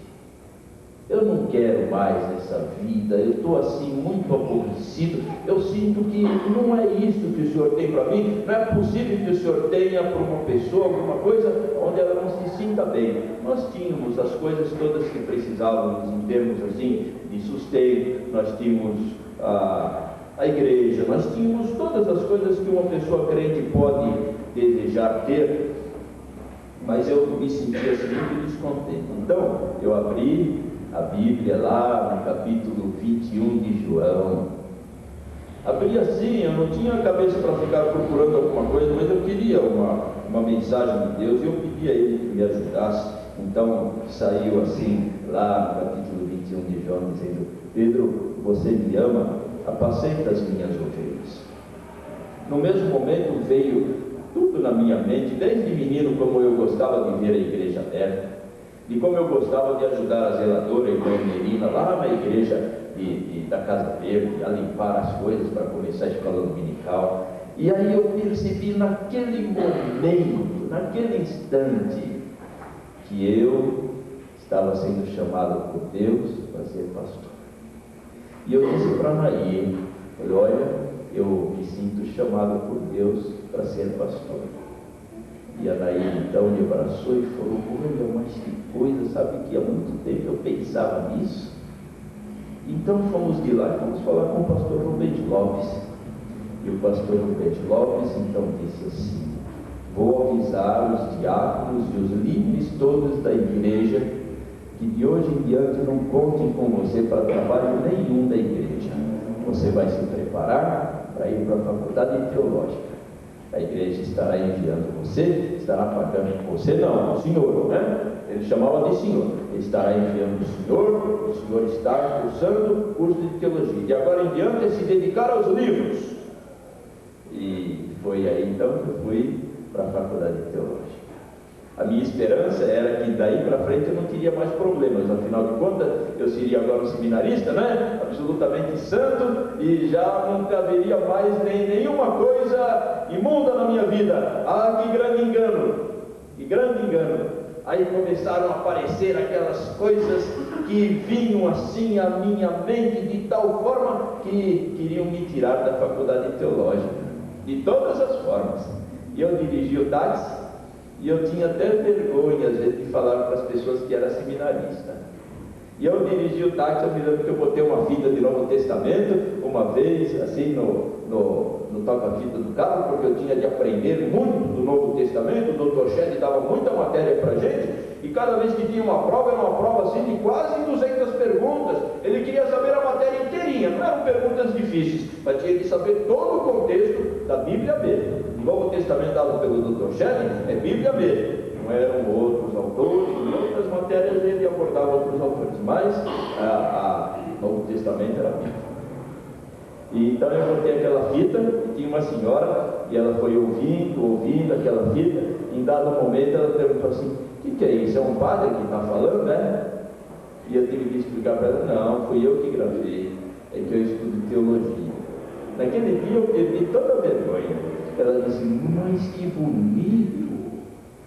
Eu não quero mais essa vida, eu estou assim muito aborrecido, eu sinto que não é isso que o Senhor tem para mim, não é possível que o Senhor tenha para uma pessoa alguma coisa onde ela não se sinta bem. Nós tínhamos as coisas todas que precisávamos em termos assim de sustento, nós tínhamos a igreja, nós tínhamos todas as coisas que uma pessoa crente pode desejar ter, mas eu me sentia assim muito descontente. Então eu abri a Bíblia lá no capítulo 21 de João. Abri assim, eu não tinha a cabeça para ficar procurando alguma coisa, mas eu queria uma mensagem de Deus, e eu pedi a Ele que me ajudasse. Então saiu assim, lá no capítulo 21 de João, dizendo: Pedro, você me ama, apacenta as minhas ovelhas. No mesmo momento veio tudo na minha mente, desde menino, como eu gostava de ver a igreja aberta, e como eu gostava de ajudar a zeladora, a irmã Merina, lá na igreja da Casa Verde, a limpar as coisas para começar a escola dominical. E aí eu percebi naquele momento, naquele instante, que eu estava sendo chamado por Deus para ser pastor. E eu disse para Nair, olha, eu me sinto chamado por Deus para ser pastor. E a Nair então me abraçou e falou: olha, mas que coisa, sabe que há muito tempo eu pensava nisso. Então fomos de lá e fomos falar com o pastor Rubens Lopes. E o pastor Rubens Lopes então disse assim: vou avisar os diáconos e os líderes todos da igreja que de hoje em diante não contem com você para trabalho nenhum da igreja. Você vai se preparar para ir para a faculdade teológica. A igreja estará enviando você, estará pagando você, não, o senhor, né? Ele chamava de senhor. Ele estará enviando o senhor está cursando o curso de teologia. De agora em diante é se dedicar aos livros. E foi aí então que eu fui para a faculdade teológica. A minha esperança era que daí para frente eu não teria mais problemas, afinal de contas eu seria agora um seminarista, né? Absolutamente santo, e já não haveria mais nenhuma coisa imunda na minha vida. Ah, que grande engano, que grande engano. Aí começaram a aparecer aquelas coisas que vinham assim à minha mente de tal forma que queriam me tirar da faculdade teológica, de todas as formas. E eu dirigi o táxi, e eu tinha até vergonha às vezes de falar para as pessoas que era seminarista. E eu dirigi o táxi, eu me lembro que eu botei uma fita de Novo Testamento, uma vez, assim, no toca-fita do carro, porque eu tinha de aprender muito do Novo Testamento. O Dr. Shedd dava muita matéria para a gente, e cada vez que tinha uma prova, era uma prova assim de quase 200 perguntas. Ele queria saber a matéria inteirinha, não eram perguntas difíceis, mas tinha que saber todo o contexto da Bíblia mesmo. O Novo Testamento dado pelo Dr. Shedd é Bíblia mesmo. Não eram outros autores, em outras matérias ele abordava outros autores, mas o Novo Testamento era a Bíblia. E então eu botei aquela fita, e tinha uma senhora, e ela foi ouvindo aquela fita, e em dado momento ela perguntou assim: o que é isso? É um padre que está falando, né? E eu tive que explicar para ela: não, fui eu que gravei, é que eu estudo teologia. Naquele dia eu perdi toda a vergonha. Ela disse: mas que bonito!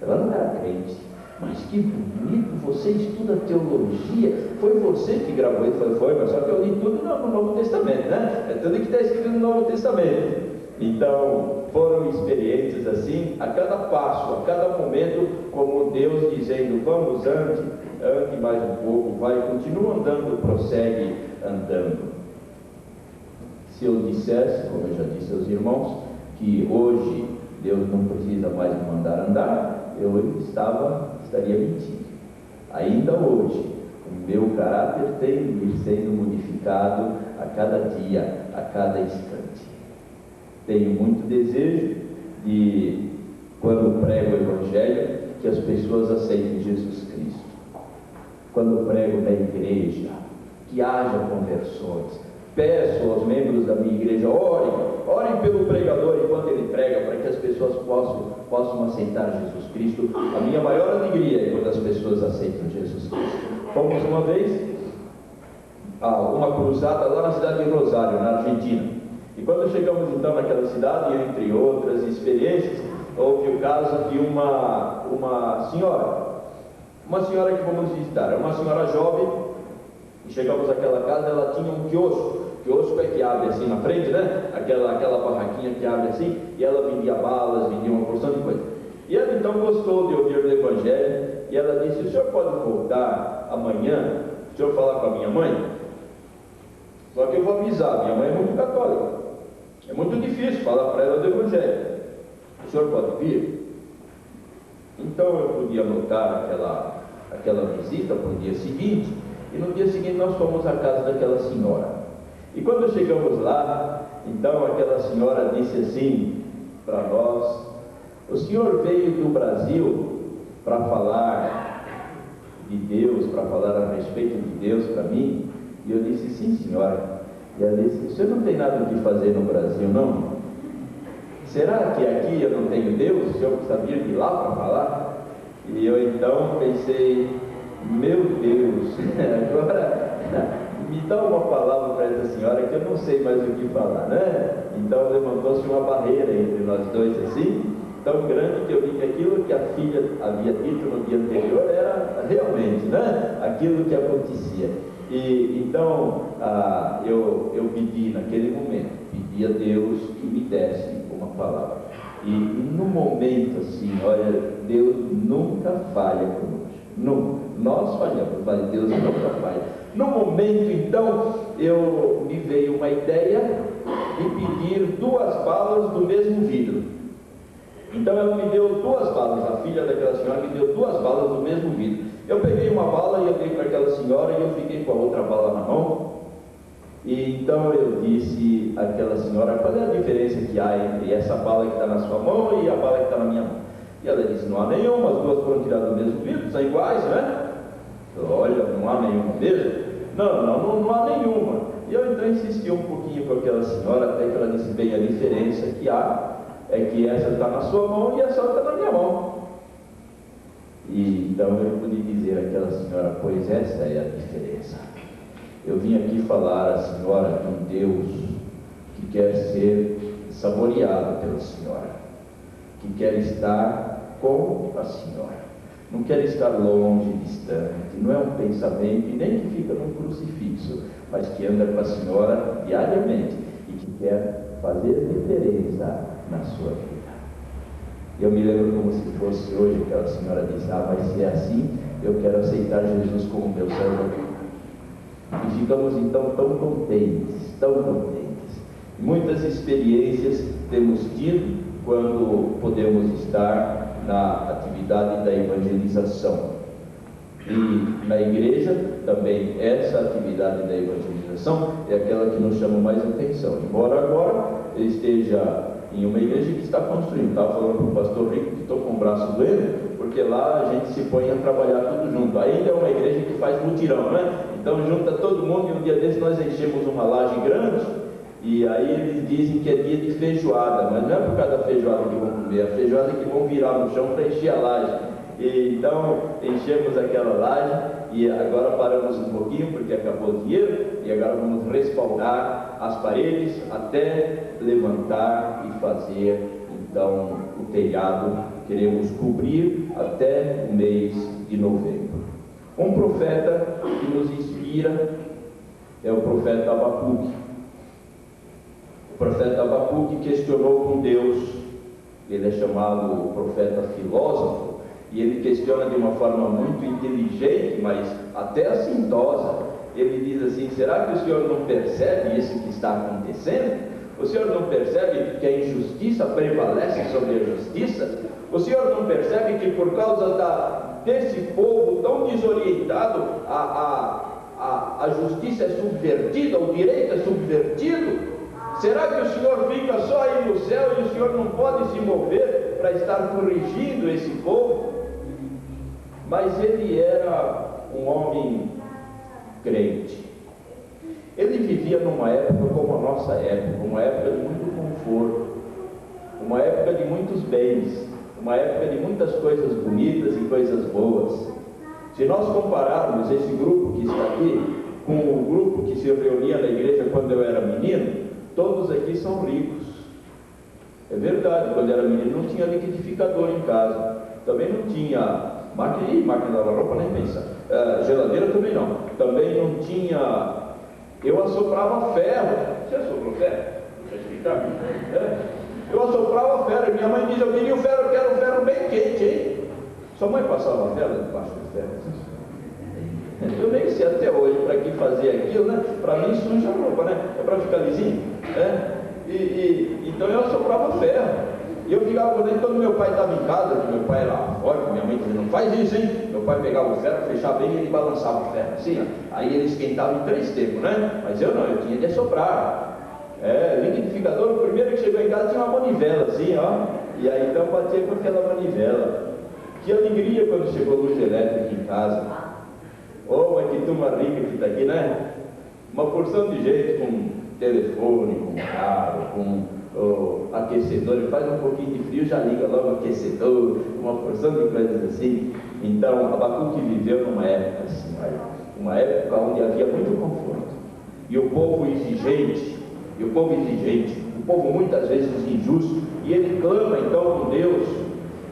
Ela não era crente, mas que bonito, você estuda teologia, foi você que gravou? Ele falou: foi, mas só que eu li tudo no Novo Testamento, né? É tudo que está escrito no Novo Testamento. Então, foram experiências assim, a cada passo, a cada momento, como Deus dizendo: vamos, ande mais um pouco, vai, continua andando, prossegue andando. Se eu dissesse, como eu já disse aos irmãos, que hoje Deus não precisa mais me mandar andar, eu estaria mentindo. Ainda hoje, o meu caráter tem de ir sendo modificado a cada dia, a cada instante. Tenho muito desejo de, quando prego o Evangelho, que as pessoas aceitem Jesus Cristo. Quando prego na igreja, que haja conversões. Peço aos membros da minha igreja: orem pelo pregador enquanto ele prega, para que as pessoas possam aceitar Jesus Cristo. A minha maior alegria é quando as pessoas aceitam Jesus Cristo. Fomos uma vez a uma cruzada lá na cidade de Rosário, na Argentina. E quando chegamos então naquela cidade, entre outras experiências, houve o caso de uma senhora que fomos visitar. Era uma senhora jovem, e chegamos àquela casa, ela tinha um quiosco. Quiosco é que abre assim na frente, né? Aquela barraquinha que abre assim, e ela vendia balas, vendia uma porção de coisa. E ela então gostou de ouvir o Evangelho, e ela disse: o senhor pode voltar amanhã, o senhor falar com a minha mãe? Só que eu vou avisar, minha mãe é muito católica, é muito difícil falar para ela do Evangelho. O senhor pode vir? Então eu podia anotar aquela visita para o dia seguinte, e no dia seguinte nós fomos à casa daquela senhora. E quando chegamos lá, então aquela senhora disse assim para nós: o senhor veio do Brasil para falar de Deus, para falar a respeito de Deus para mim? E eu disse: sim, senhora. E ela disse: o senhor não tem nada que fazer no Brasil, não? Será que aqui eu não tenho Deus? O senhor precisa vir de lá para falar? E eu então pensei: meu Deus, agora me dá uma palavra para essa senhora que eu não sei mais o que falar, né? Então levantou-se uma barreira entre nós dois assim, tão grande, que eu vi que aquilo que a filha havia dito no dia anterior era realmente, né? Aquilo que acontecia. E então eu pedi naquele momento, pedi a Deus que me desse uma palavra. E no momento assim, olha, Deus nunca falha conosco, nunca. Nós falhamos, mas Deus nunca falha. No momento então, me veio uma ideia de pedir 2 balas do mesmo vidro. Então ela me deu 2 balas, a filha daquela senhora me deu 2 balas do mesmo vidro. Eu peguei uma bala e eu dei para aquela senhora, e eu fiquei com a outra bala na mão. E então eu disse àquela senhora: qual é a diferença que há entre essa bala que está na sua mão e a bala que está na minha mão? E ela disse: não há nenhuma, as duas foram tiradas do mesmo vidro, são iguais, né? Olha, não há nenhuma mesmo? Não há nenhuma. E eu então insisti um pouquinho com aquela senhora, até que ela disse: bem, a diferença que há é que essa está na sua mão e essa outra está na minha mão. E então eu pude dizer àquela senhora: pois essa é a diferença. Eu vim aqui falar à senhora de um Deus que quer ser saboreado pela senhora, que quer estar com a senhora. Não quer estar longe, distante, não é um pensamento e nem que fica no crucifixo, mas que anda com a senhora diariamente e que quer fazer diferença na sua vida. Eu me lembro como se fosse hoje, aquela senhora disse: mas se é assim, eu quero aceitar Jesus como meu Salvador. E ficamos então tão contentes, tão contentes. Muitas experiências temos tido quando podemos estar na atividade da evangelização. E na igreja também essa atividade da evangelização é aquela que nos chama mais atenção. Embora agora eu esteja em uma igreja que está construindo, estava falando para o pastor Rico que estou com o braço doendo, porque lá a gente se põe a trabalhar tudo junto. Ainda é uma igreja que faz mutirão, né? Então junta todo mundo e um dia desse nós enchemos uma laje grande e aí eles dizem que é dia de feijoada, mas não é por causa da feijoada que vão comer, é a feijoada que vão virar no chão para encher a laje. E então enchemos aquela laje e agora paramos um pouquinho porque acabou o dinheiro e agora vamos respaldar as paredes até levantar e fazer então o telhado. Queremos cobrir até o mês de novembro. Um profeta que nos inspira é o profeta Abacuque. O profeta Abacuque questionou com Deus. Ele é chamado profeta filósofo. E ele questiona de uma forma muito inteligente, mas até assintosa. Ele diz assim: será que o senhor não percebe isso que está acontecendo? O senhor não percebe que a injustiça prevalece sobre a justiça? O senhor não percebe que por causa desse povo tão desorientado, a justiça é subvertida, o direito é subvertido? Será que o senhor fica só aí no céu e o senhor não pode se mover para estar corrigindo esse povo? Mas ele era um homem crente. Ele vivia numa época como a nossa época, uma época de muito conforto, uma época de muitos bens, uma época de muitas coisas bonitas e coisas boas. Se nós compararmos esse grupo que está aqui com o grupo que se reunia na igreja quando eu era menino, todos aqui são ricos. É verdade, quando eu era menino não tinha liquidificador em casa, também não tinha máquina de lavar roupa, nem pensar. Geladeira também não. Também não tinha. Eu assoprava ferro. Você assoprou ferro? Deixa eu explicar. Eu assoprava ferro. Minha mãe diz: eu queria o ferro, eu quero o ferro bem quente, hein? Sua mãe passava a vela debaixo do ferro? Eu nem sei até hoje para que fazer aquilo, né? Para mim suja a roupa, né? É para ficar lisinho, né? Então eu assoprava ferro. E eu ficava contente quando meu pai estava em casa, porque meu pai era forte, minha mãe dizia: não faz isso, hein? Meu pai pegava o ferro, fechava bem e ele balançava o ferro assim, ó. Aí ele esquentava em 3 tempos, né? Mas eu não, eu tinha de assoprar. Liquidificador, o primeiro que chegou em casa tinha uma manivela assim, ó. E aí então batia com aquela manivela. Que alegria quando chegou a luz elétrica em casa. Oh, mas que turma rica que está aqui, né? Uma porção de gente com telefone, com carro, com aquecedor, ele faz um pouquinho de frio, já liga logo o aquecedor, uma porção de coisas assim. Então, Abacuque viveu numa época assim, uma época onde havia muito conforto. E o povo exigente, o povo muitas vezes injusto, e ele clama então com Deus.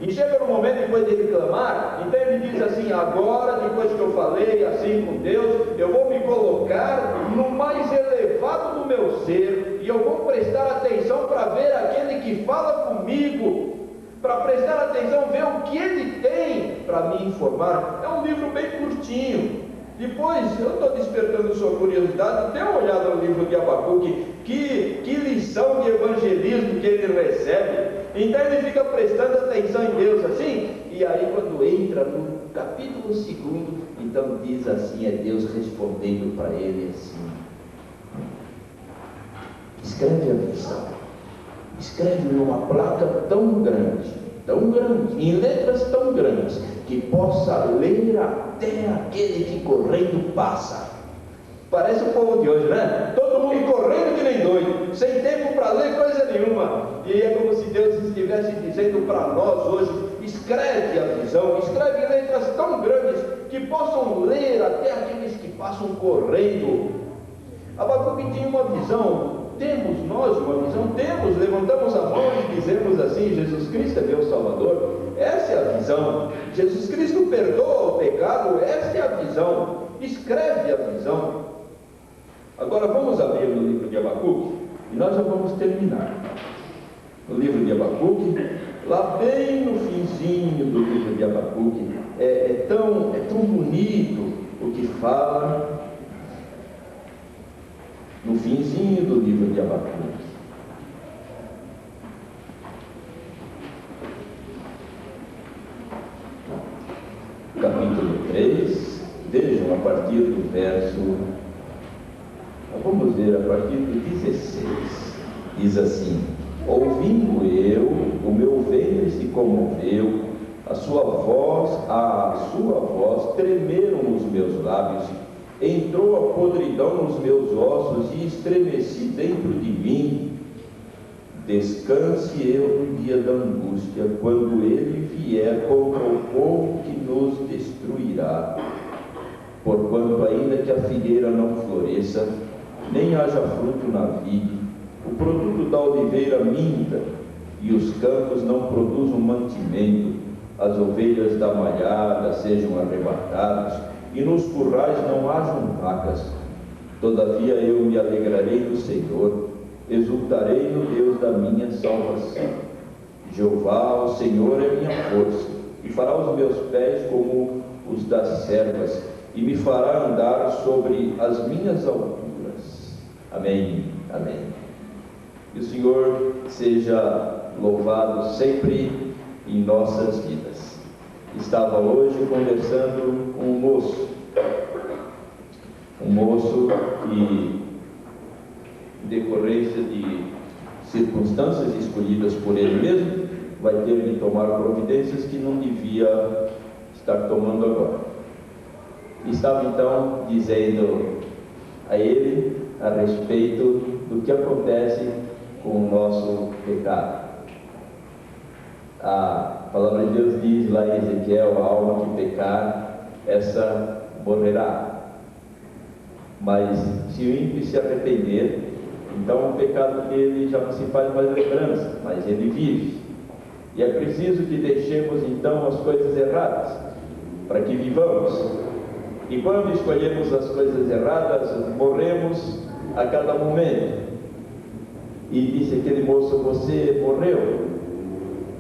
E chega no momento, depois de ele clamar, então ele diz assim: agora, depois que eu falei assim com Deus, eu vou me colocar no mais elevado do meu ser, e eu vou prestar atenção para ver aquele que fala comigo, para prestar atenção, ver o que ele tem para me informar. É um livro bem curtinho. Depois, eu estou despertando sua curiosidade, dê uma olhada no livro de Abacuque, que lição de evangelismo que ele recebe. Então ele fica prestando atenção em Deus assim, e aí quando entra no capítulo 2, então diz assim, é Deus respondendo para ele assim: escreve a visão, escreve numa placa tão grande, em letras tão grandes, que possa ler até aquele que correndo passa. Parece o povo de hoje, né? Todo mundo correndo que nem doido, sem tempo para ler coisa nenhuma. E é como se Deus estivesse dizendo para nós hoje: escreve a visão, escreve letras tão grandes que possam ler até aqueles que passam correndo. Abacuque tinha uma visão. Temos nós uma visão? Temos, levantamos a mão e dizemos assim: Jesus Cristo é meu Salvador. Essa é a visão. Jesus Cristo perdoa o pecado. Essa é a visão. Escreve a visão. Agora vamos abrir no livro de Abacuque e nós já vamos terminar. No livro de Abacuque, lá bem no finzinho do livro de Abacuque, é tão bonito o que fala. no finzinho do livro de Abacuque. Capítulo 3, vejam a partir do verso, vamos ver a partir do 16, diz assim: ouvindo eu, o meu ventre se comoveu, a sua voz tremeram os meus lábios, entrou a podridão nos meus ossos e estremeci dentro de mim. Descanse eu no dia da angústia, quando ele vier contra o povo que nos destruirá. Porquanto ainda que a figueira não floresça, nem haja fruto na vide, o produto da oliveira minta, e os campos não produzam mantimento, as ovelhas da malhada sejam arrebatadas, e nos currais não hajam vacas. Todavia eu me alegrarei no Senhor, exultarei no Deus da minha salvação. Jeová, o Senhor, é minha força, e fará os meus pés como os das servas, e me fará andar sobre as minhas alturas. Amém, amém. Que o Senhor seja louvado sempre em nossas vidas. Estava hoje conversando com um moço que, em decorrência de circunstâncias escolhidas por ele mesmo, vai ter de tomar providências que não devia estar tomando agora. Estava então dizendo a ele a respeito do que acontece com o nosso pecado. A palavra de Deus diz lá em Ezequiel: a alma que pecar, essa morrerá. Mas se o ímpio se arrepender, então o pecado dele já não se faz mais lembrança, mas ele vive. E é preciso que deixemos então as coisas erradas, para que vivamos. E quando escolhemos as coisas erradas, morremos a cada momento. E disse aquele moço: você morreu?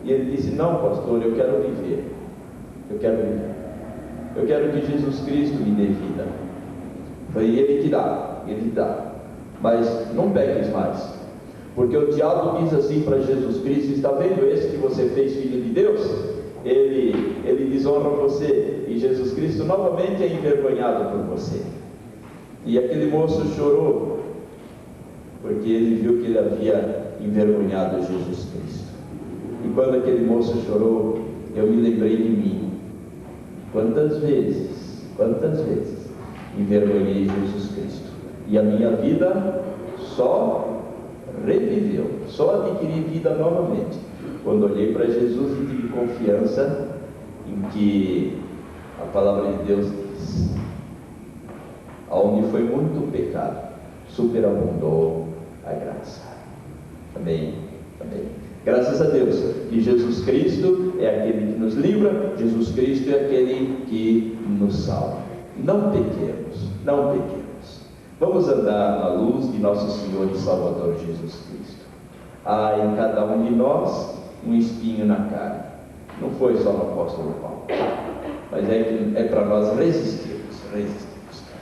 E ele disse: não, pastor, eu quero viver. Eu quero viver. Eu quero que Jesus Cristo me dê vida. Foi Ele que dá, Ele dá. Mas não peques mais, porque o diabo diz assim para Jesus Cristo: está vendo esse que você fez filho de Deus? Ele desonra você, e Jesus Cristo novamente é envergonhado por você. E aquele moço chorou, porque ele viu que ele havia envergonhado Jesus Cristo. E quando aquele moço chorou, eu me lembrei de mim. Quantas vezes envergonhei Jesus Cristo, e a minha vida só reviveu, só adquiri vida novamente quando olhei para Jesus e tive confiança em que a palavra de Deus diz: aonde foi muito pecado, superabundou a graça. Amém, amém. Graças a Deus que Jesus Cristo é aquele que nos livra, Jesus Cristo é aquele que nos salva. Não pequemos, não pequemos. Vamos andar na luz de nosso Senhor e Salvador Jesus Cristo. Há em cada um de nós um espinho na carne. Não foi só no apóstolo Paulo, mas é para nós resistirmos.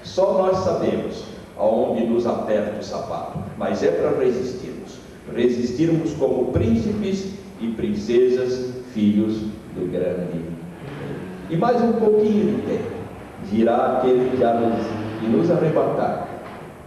Só nós sabemos aonde nos aperta o sapato, mas é para resistirmos como príncipes e princesas, filhos do grande rei. E mais um pouquinho de tempo, virá aquele que nos arrebatar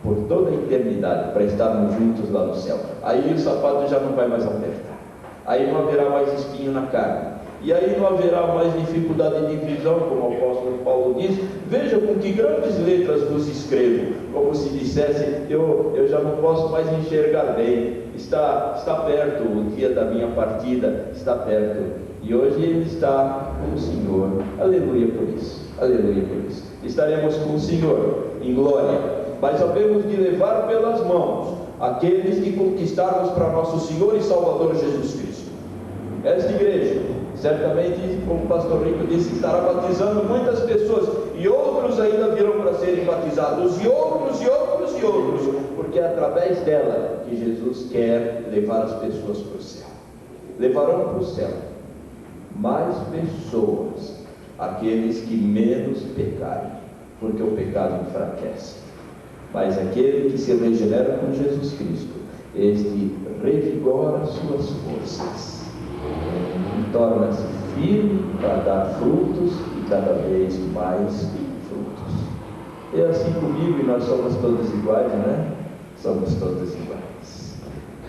por toda a eternidade, para estarmos juntos lá no céu. Aí o sapato já não vai mais apertar, aí não haverá mais espinho na carne, e aí não haverá mais dificuldade de visão, como o apóstolo Paulo diz: veja com que grandes letras vos escrevo, como se dissesse: eu já não posso mais enxergar bem, está perto o dia da minha partida, está perto, e hoje ele está com o Senhor. Aleluia por isso, aleluia por isso. Estaremos com o Senhor em glória, mas havemos de levar pelas mãos aqueles que conquistarmos para nosso Senhor e Salvador Jesus Cristo. Esta igreja, certamente, como o pastor Rico disse, estará batizando muitas pessoas, e outros ainda virão para serem batizados, e outros, porque é através dela que Jesus quer levar as pessoas para o céu. Levarão para o céu mais pessoas, aqueles que menos pecarem, porque o pecado enfraquece. mas aquele que se regenera com Jesus Cristo, este revigora suas forças e torna-se firme para dar frutos e cada vez mais frutos. É assim comigo, e nós somos todos iguais, né? Somos todos iguais.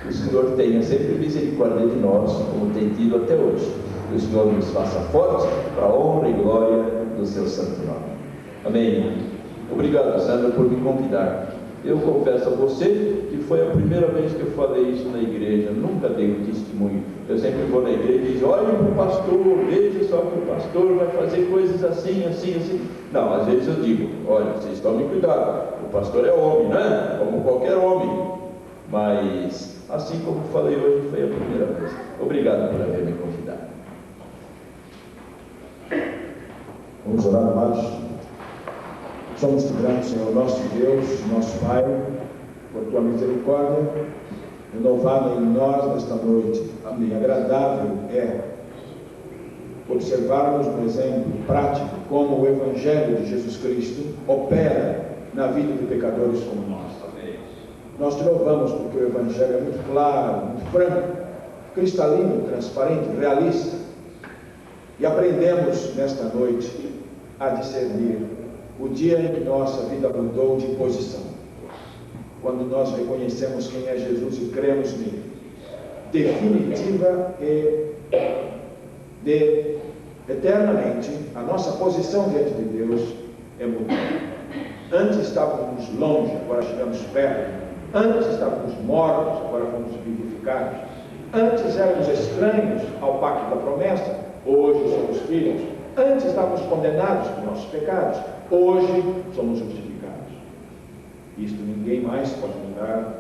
Que o Senhor tenha sempre misericórdia de nós, como tem tido até hoje. Que o Senhor nos faça fortes para a honra e glória do seu santo nome. Amém. Obrigado, Sandra, por me convidar. Eu confesso a você que foi a primeira vez que eu falei isso na igreja. Nunca dei um testemunho. Eu sempre vou na igreja e digo: olhe para o pastor, veja só que o pastor vai fazer coisas assim, assim, assim. Não, às vezes eu digo: olha, vocês tomem cuidado, o pastor é homem, né? Como qualquer homem. Mas, assim como falei hoje, foi a primeira vez. Obrigado por haver me convidado. Vamos orar, amados. Somos te gratos, Senhor, nosso Deus, nosso Pai, por tua misericórdia renovada em nós nesta noite. Amém. Agradável é observarmos no exemplo prático como o Evangelho de Jesus Cristo opera na vida de pecadores como nós. Amém. Nós te louvamos porque o Evangelho é muito claro, muito franco, cristalino, transparente, realista. E aprendemos nesta noite a discernir o dia em que nossa vida mudou de posição, quando nós reconhecemos quem é Jesus e cremos nele, definitiva e eternamente, a nossa posição diante de Deus é mudada. Antes estávamos longe, agora chegamos perto. Antes estávamos mortos, agora fomos vivificados. Antes éramos estranhos ao pacto da promessa, hoje somos filhos. Antes estávamos condenados por nossos pecados, hoje somos justificados. Isto ninguém mais pode mudar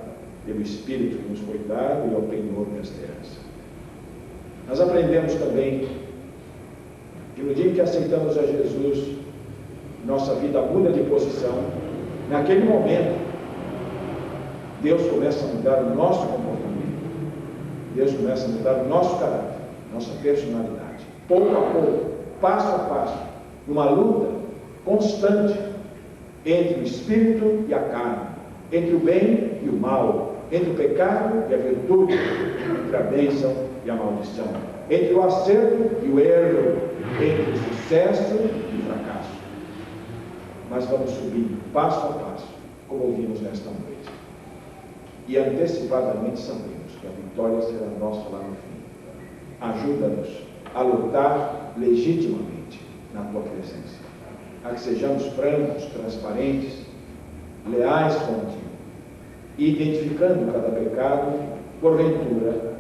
pelo Espírito que nos foi dado e é o penhor desta herança. Nós aprendemos também que no dia em que aceitamos a Jesus, nossa vida muda de posição. Naquele momento, Deus começa a mudar o nosso comportamento, Deus começa a mudar o nosso caráter, nossa personalidade, pouco a pouco, passo a passo, numa luta constante entre o espírito e a carne, entre o bem e o mal, entre o pecado e a virtude, entre a bênção e a maldição, entre o acerto e o erro, entre o sucesso e o fracasso. Mas vamos subindo passo a passo, como ouvimos nesta noite, e antecipadamente sabemos que a vitória será nossa lá no fim. Ajuda-nos a lutar legitimamente na tua presença, a que sejamos francos, transparentes, leais contigo, identificando cada pecado, porventura,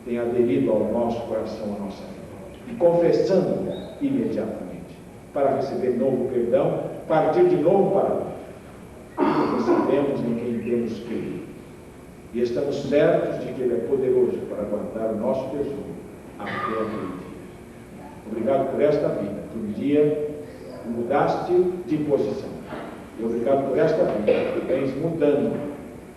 tem aderido ao nosso coração, à nossa vida, e confessando-o imediatamente, para receber novo perdão, partir de novo para o outro. Porque sabemos em quem temos crido, e estamos certos de que Ele é poderoso para guardar o nosso tesouro até aquele dia. Obrigado por esta vida, que um dia mudaste de posição. E obrigado por esta vida, que vens mudando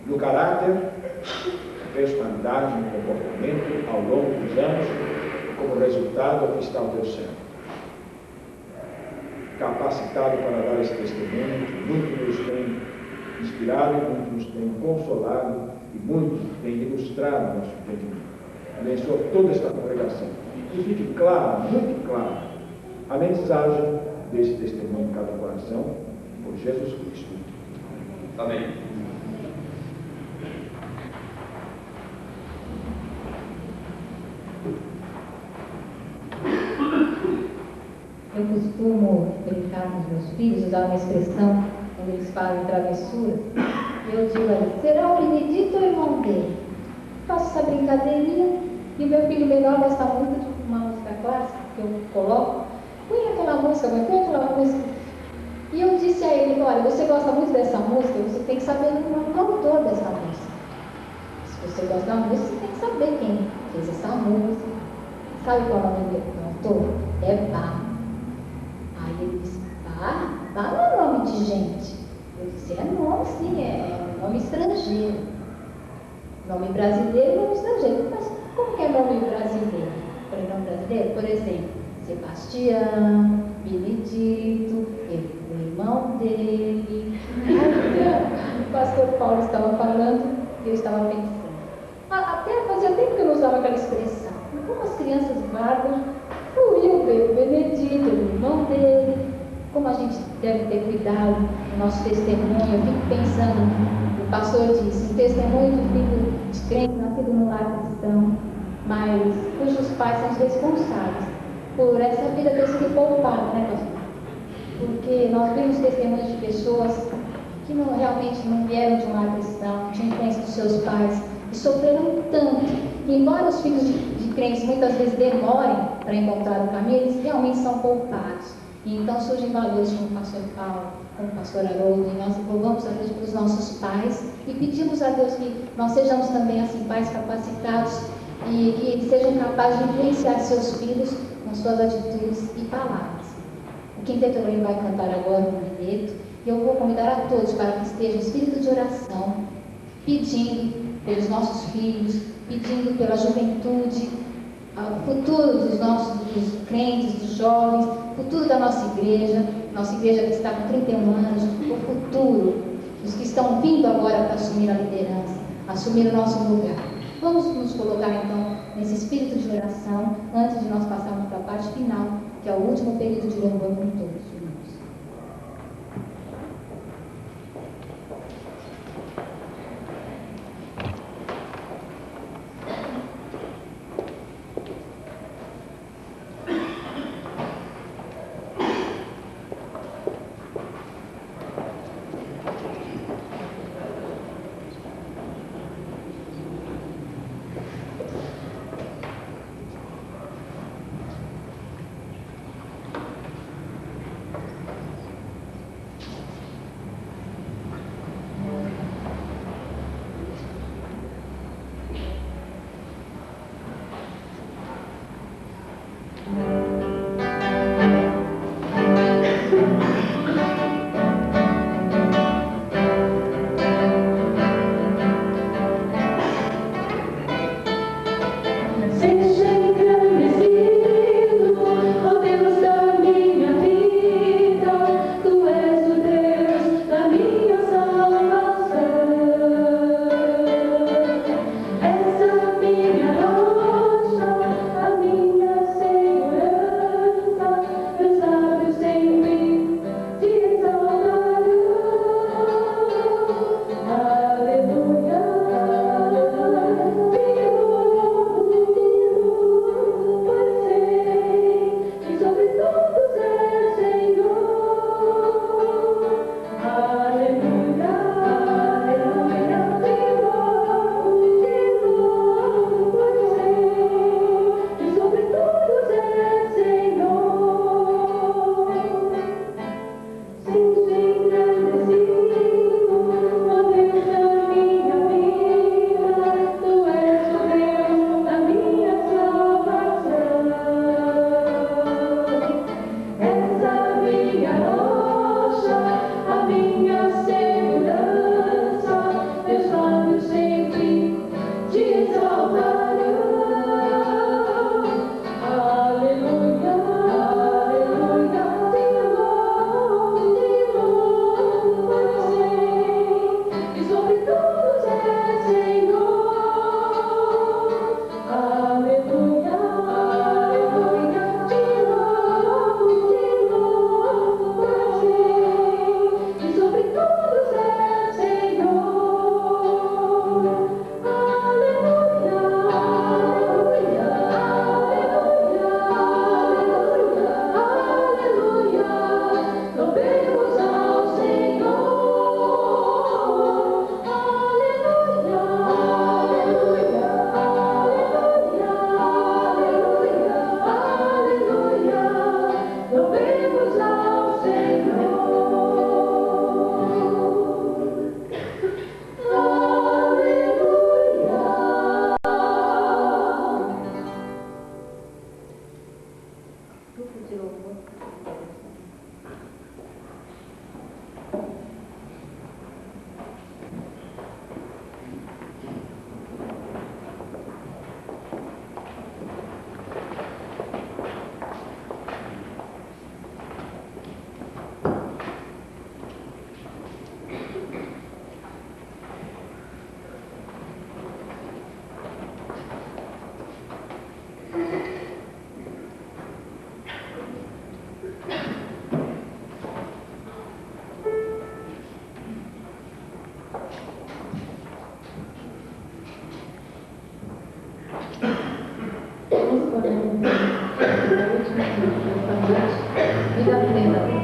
no caráter, na personalidade, no comportamento, ao longo dos anos, como resultado aqui está o teu servo, capacitado para dar esse testemunho, que muito nos tem inspirado, muito nos tem consolado e muito tem ilustrado nosso entendimento. Abençoa toda esta congregação e que fique claro, muito claro, a mensagem desse testemunho em cada coração, por Jesus Cristo. Amém. Eu costumo brincar com os meus filhos, usar uma expressão quando eles fazem travessura. Eu digo a eles: será o Benedito ou o irmão dele? Faço essa brincadeirinha e o meu filho menor gosta muito de uma música clássica que eu coloco. Põe aquela música, mãe, põe aquela música. E eu disse a ele: olha, você gosta muito dessa música, você tem que saber o autor dessa música. Se você gosta da música, você tem que saber quem fez essa música. Sabe qual é o nome do autor? É Bach. Aí ele disse: Bach? Bach não é nome de gente. Eu disse: é nome, sim, é nome estrangeiro. Nome brasileiro e nome estrangeiro. Mas como que é nome brasileiro? Falei: nome brasileiro? Por exemplo, Sebastião, Benedito, o irmão dele. o pastor Paulo estava falando e eu estava pensando. Até fazia tempo que eu não usava aquela expressão. Como as crianças guardam o Hilber, o Benedito, o irmão dele, como a gente deve ter cuidado do nosso testemunho. Eu fico pensando, o pastor disse, um testemunho de filho de crente nascido no lar cristão, mas cujos pais são os responsáveis por essa vida ter sido poupada, né, pastor? Porque nós vemos testemunhos de pessoas que realmente não vieram de um lar cristão, que tinham influência dos seus pais, e sofreram tanto, que embora os filhos de crentes muitas vezes demorem para encontrar o caminho, eles realmente são poupados. E então surgem valores como o pastor Paulo, como o pastor Haroldo, e nós louvamos a Deus pelos nossos pais e pedimos a Deus que nós sejamos também assim pais capacitados e que eles sejam capazes de influenciar seus filhos nas suas atitudes e palavras. O Quinteto Elohim vai cantar agora um minueto e eu vou convidar a todos para que estejam em espírito de oração, pedindo pelos nossos filhos, pedindo pela juventude, o futuro dos crentes, dos jovens, o futuro da nossa igreja que está com 31 anos, o futuro dos que estão vindo agora para assumir a liderança, assumir o nosso lugar. Vamos nos colocar então nesse espírito de oração antes de nós passarmos para a parte final, que é o último período de louvor com todos. Vamos podemos ver a última desta noite, vida plena.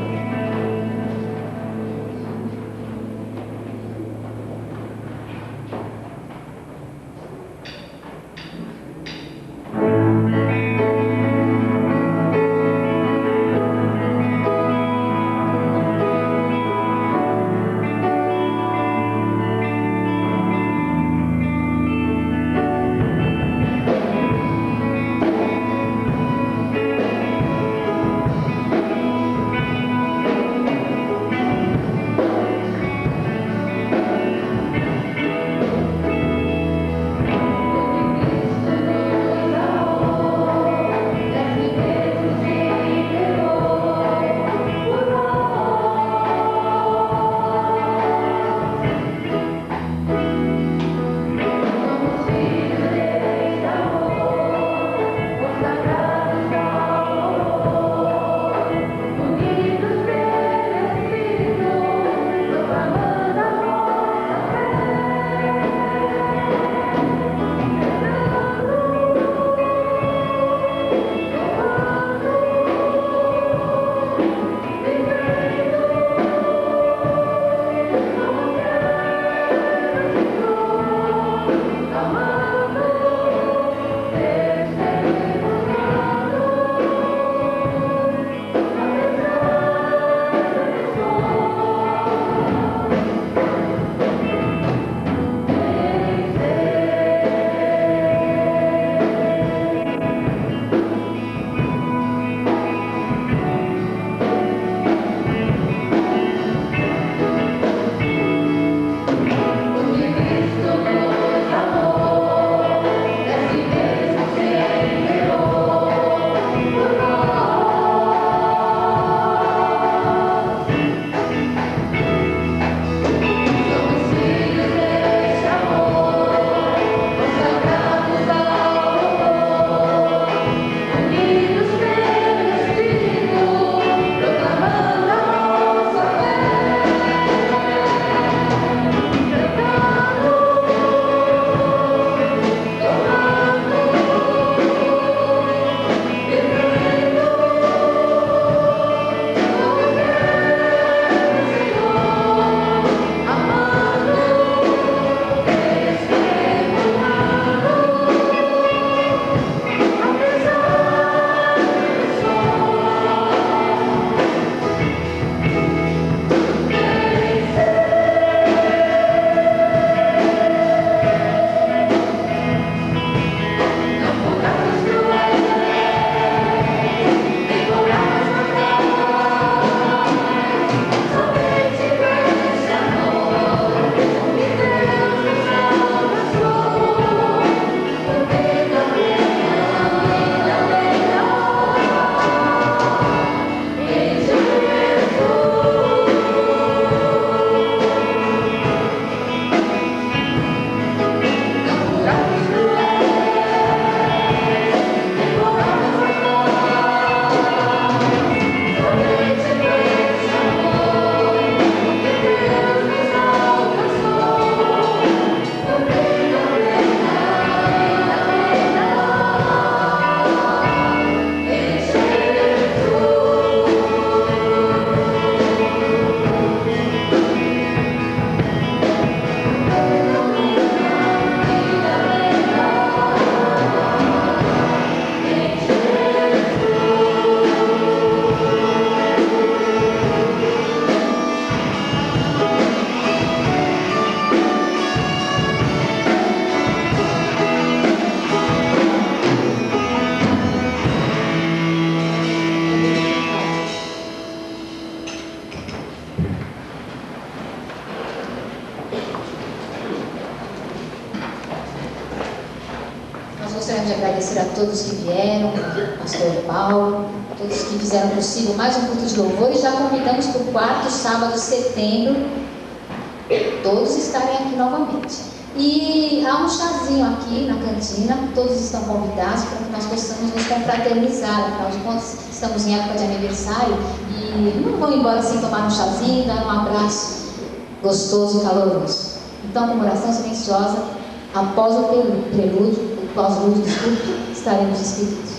gostaríamos de agradecer a todos que vieram, pastor Paulo, todos que fizeram possível mais um culto de louvor, e já convidamos para o 4º sábado de setembro todos estarem aqui novamente. E há um chazinho aqui na cantina, todos estão convidados para que nós possamos nos confraternizar. Afinal de contas, estamos em época de aniversário e não vão embora sem tomar um chazinho, dar um abraço gostoso e caloroso. Então, com oração silenciosa, após o prelúdio, o pós-luz do culto, estaremos inscritos.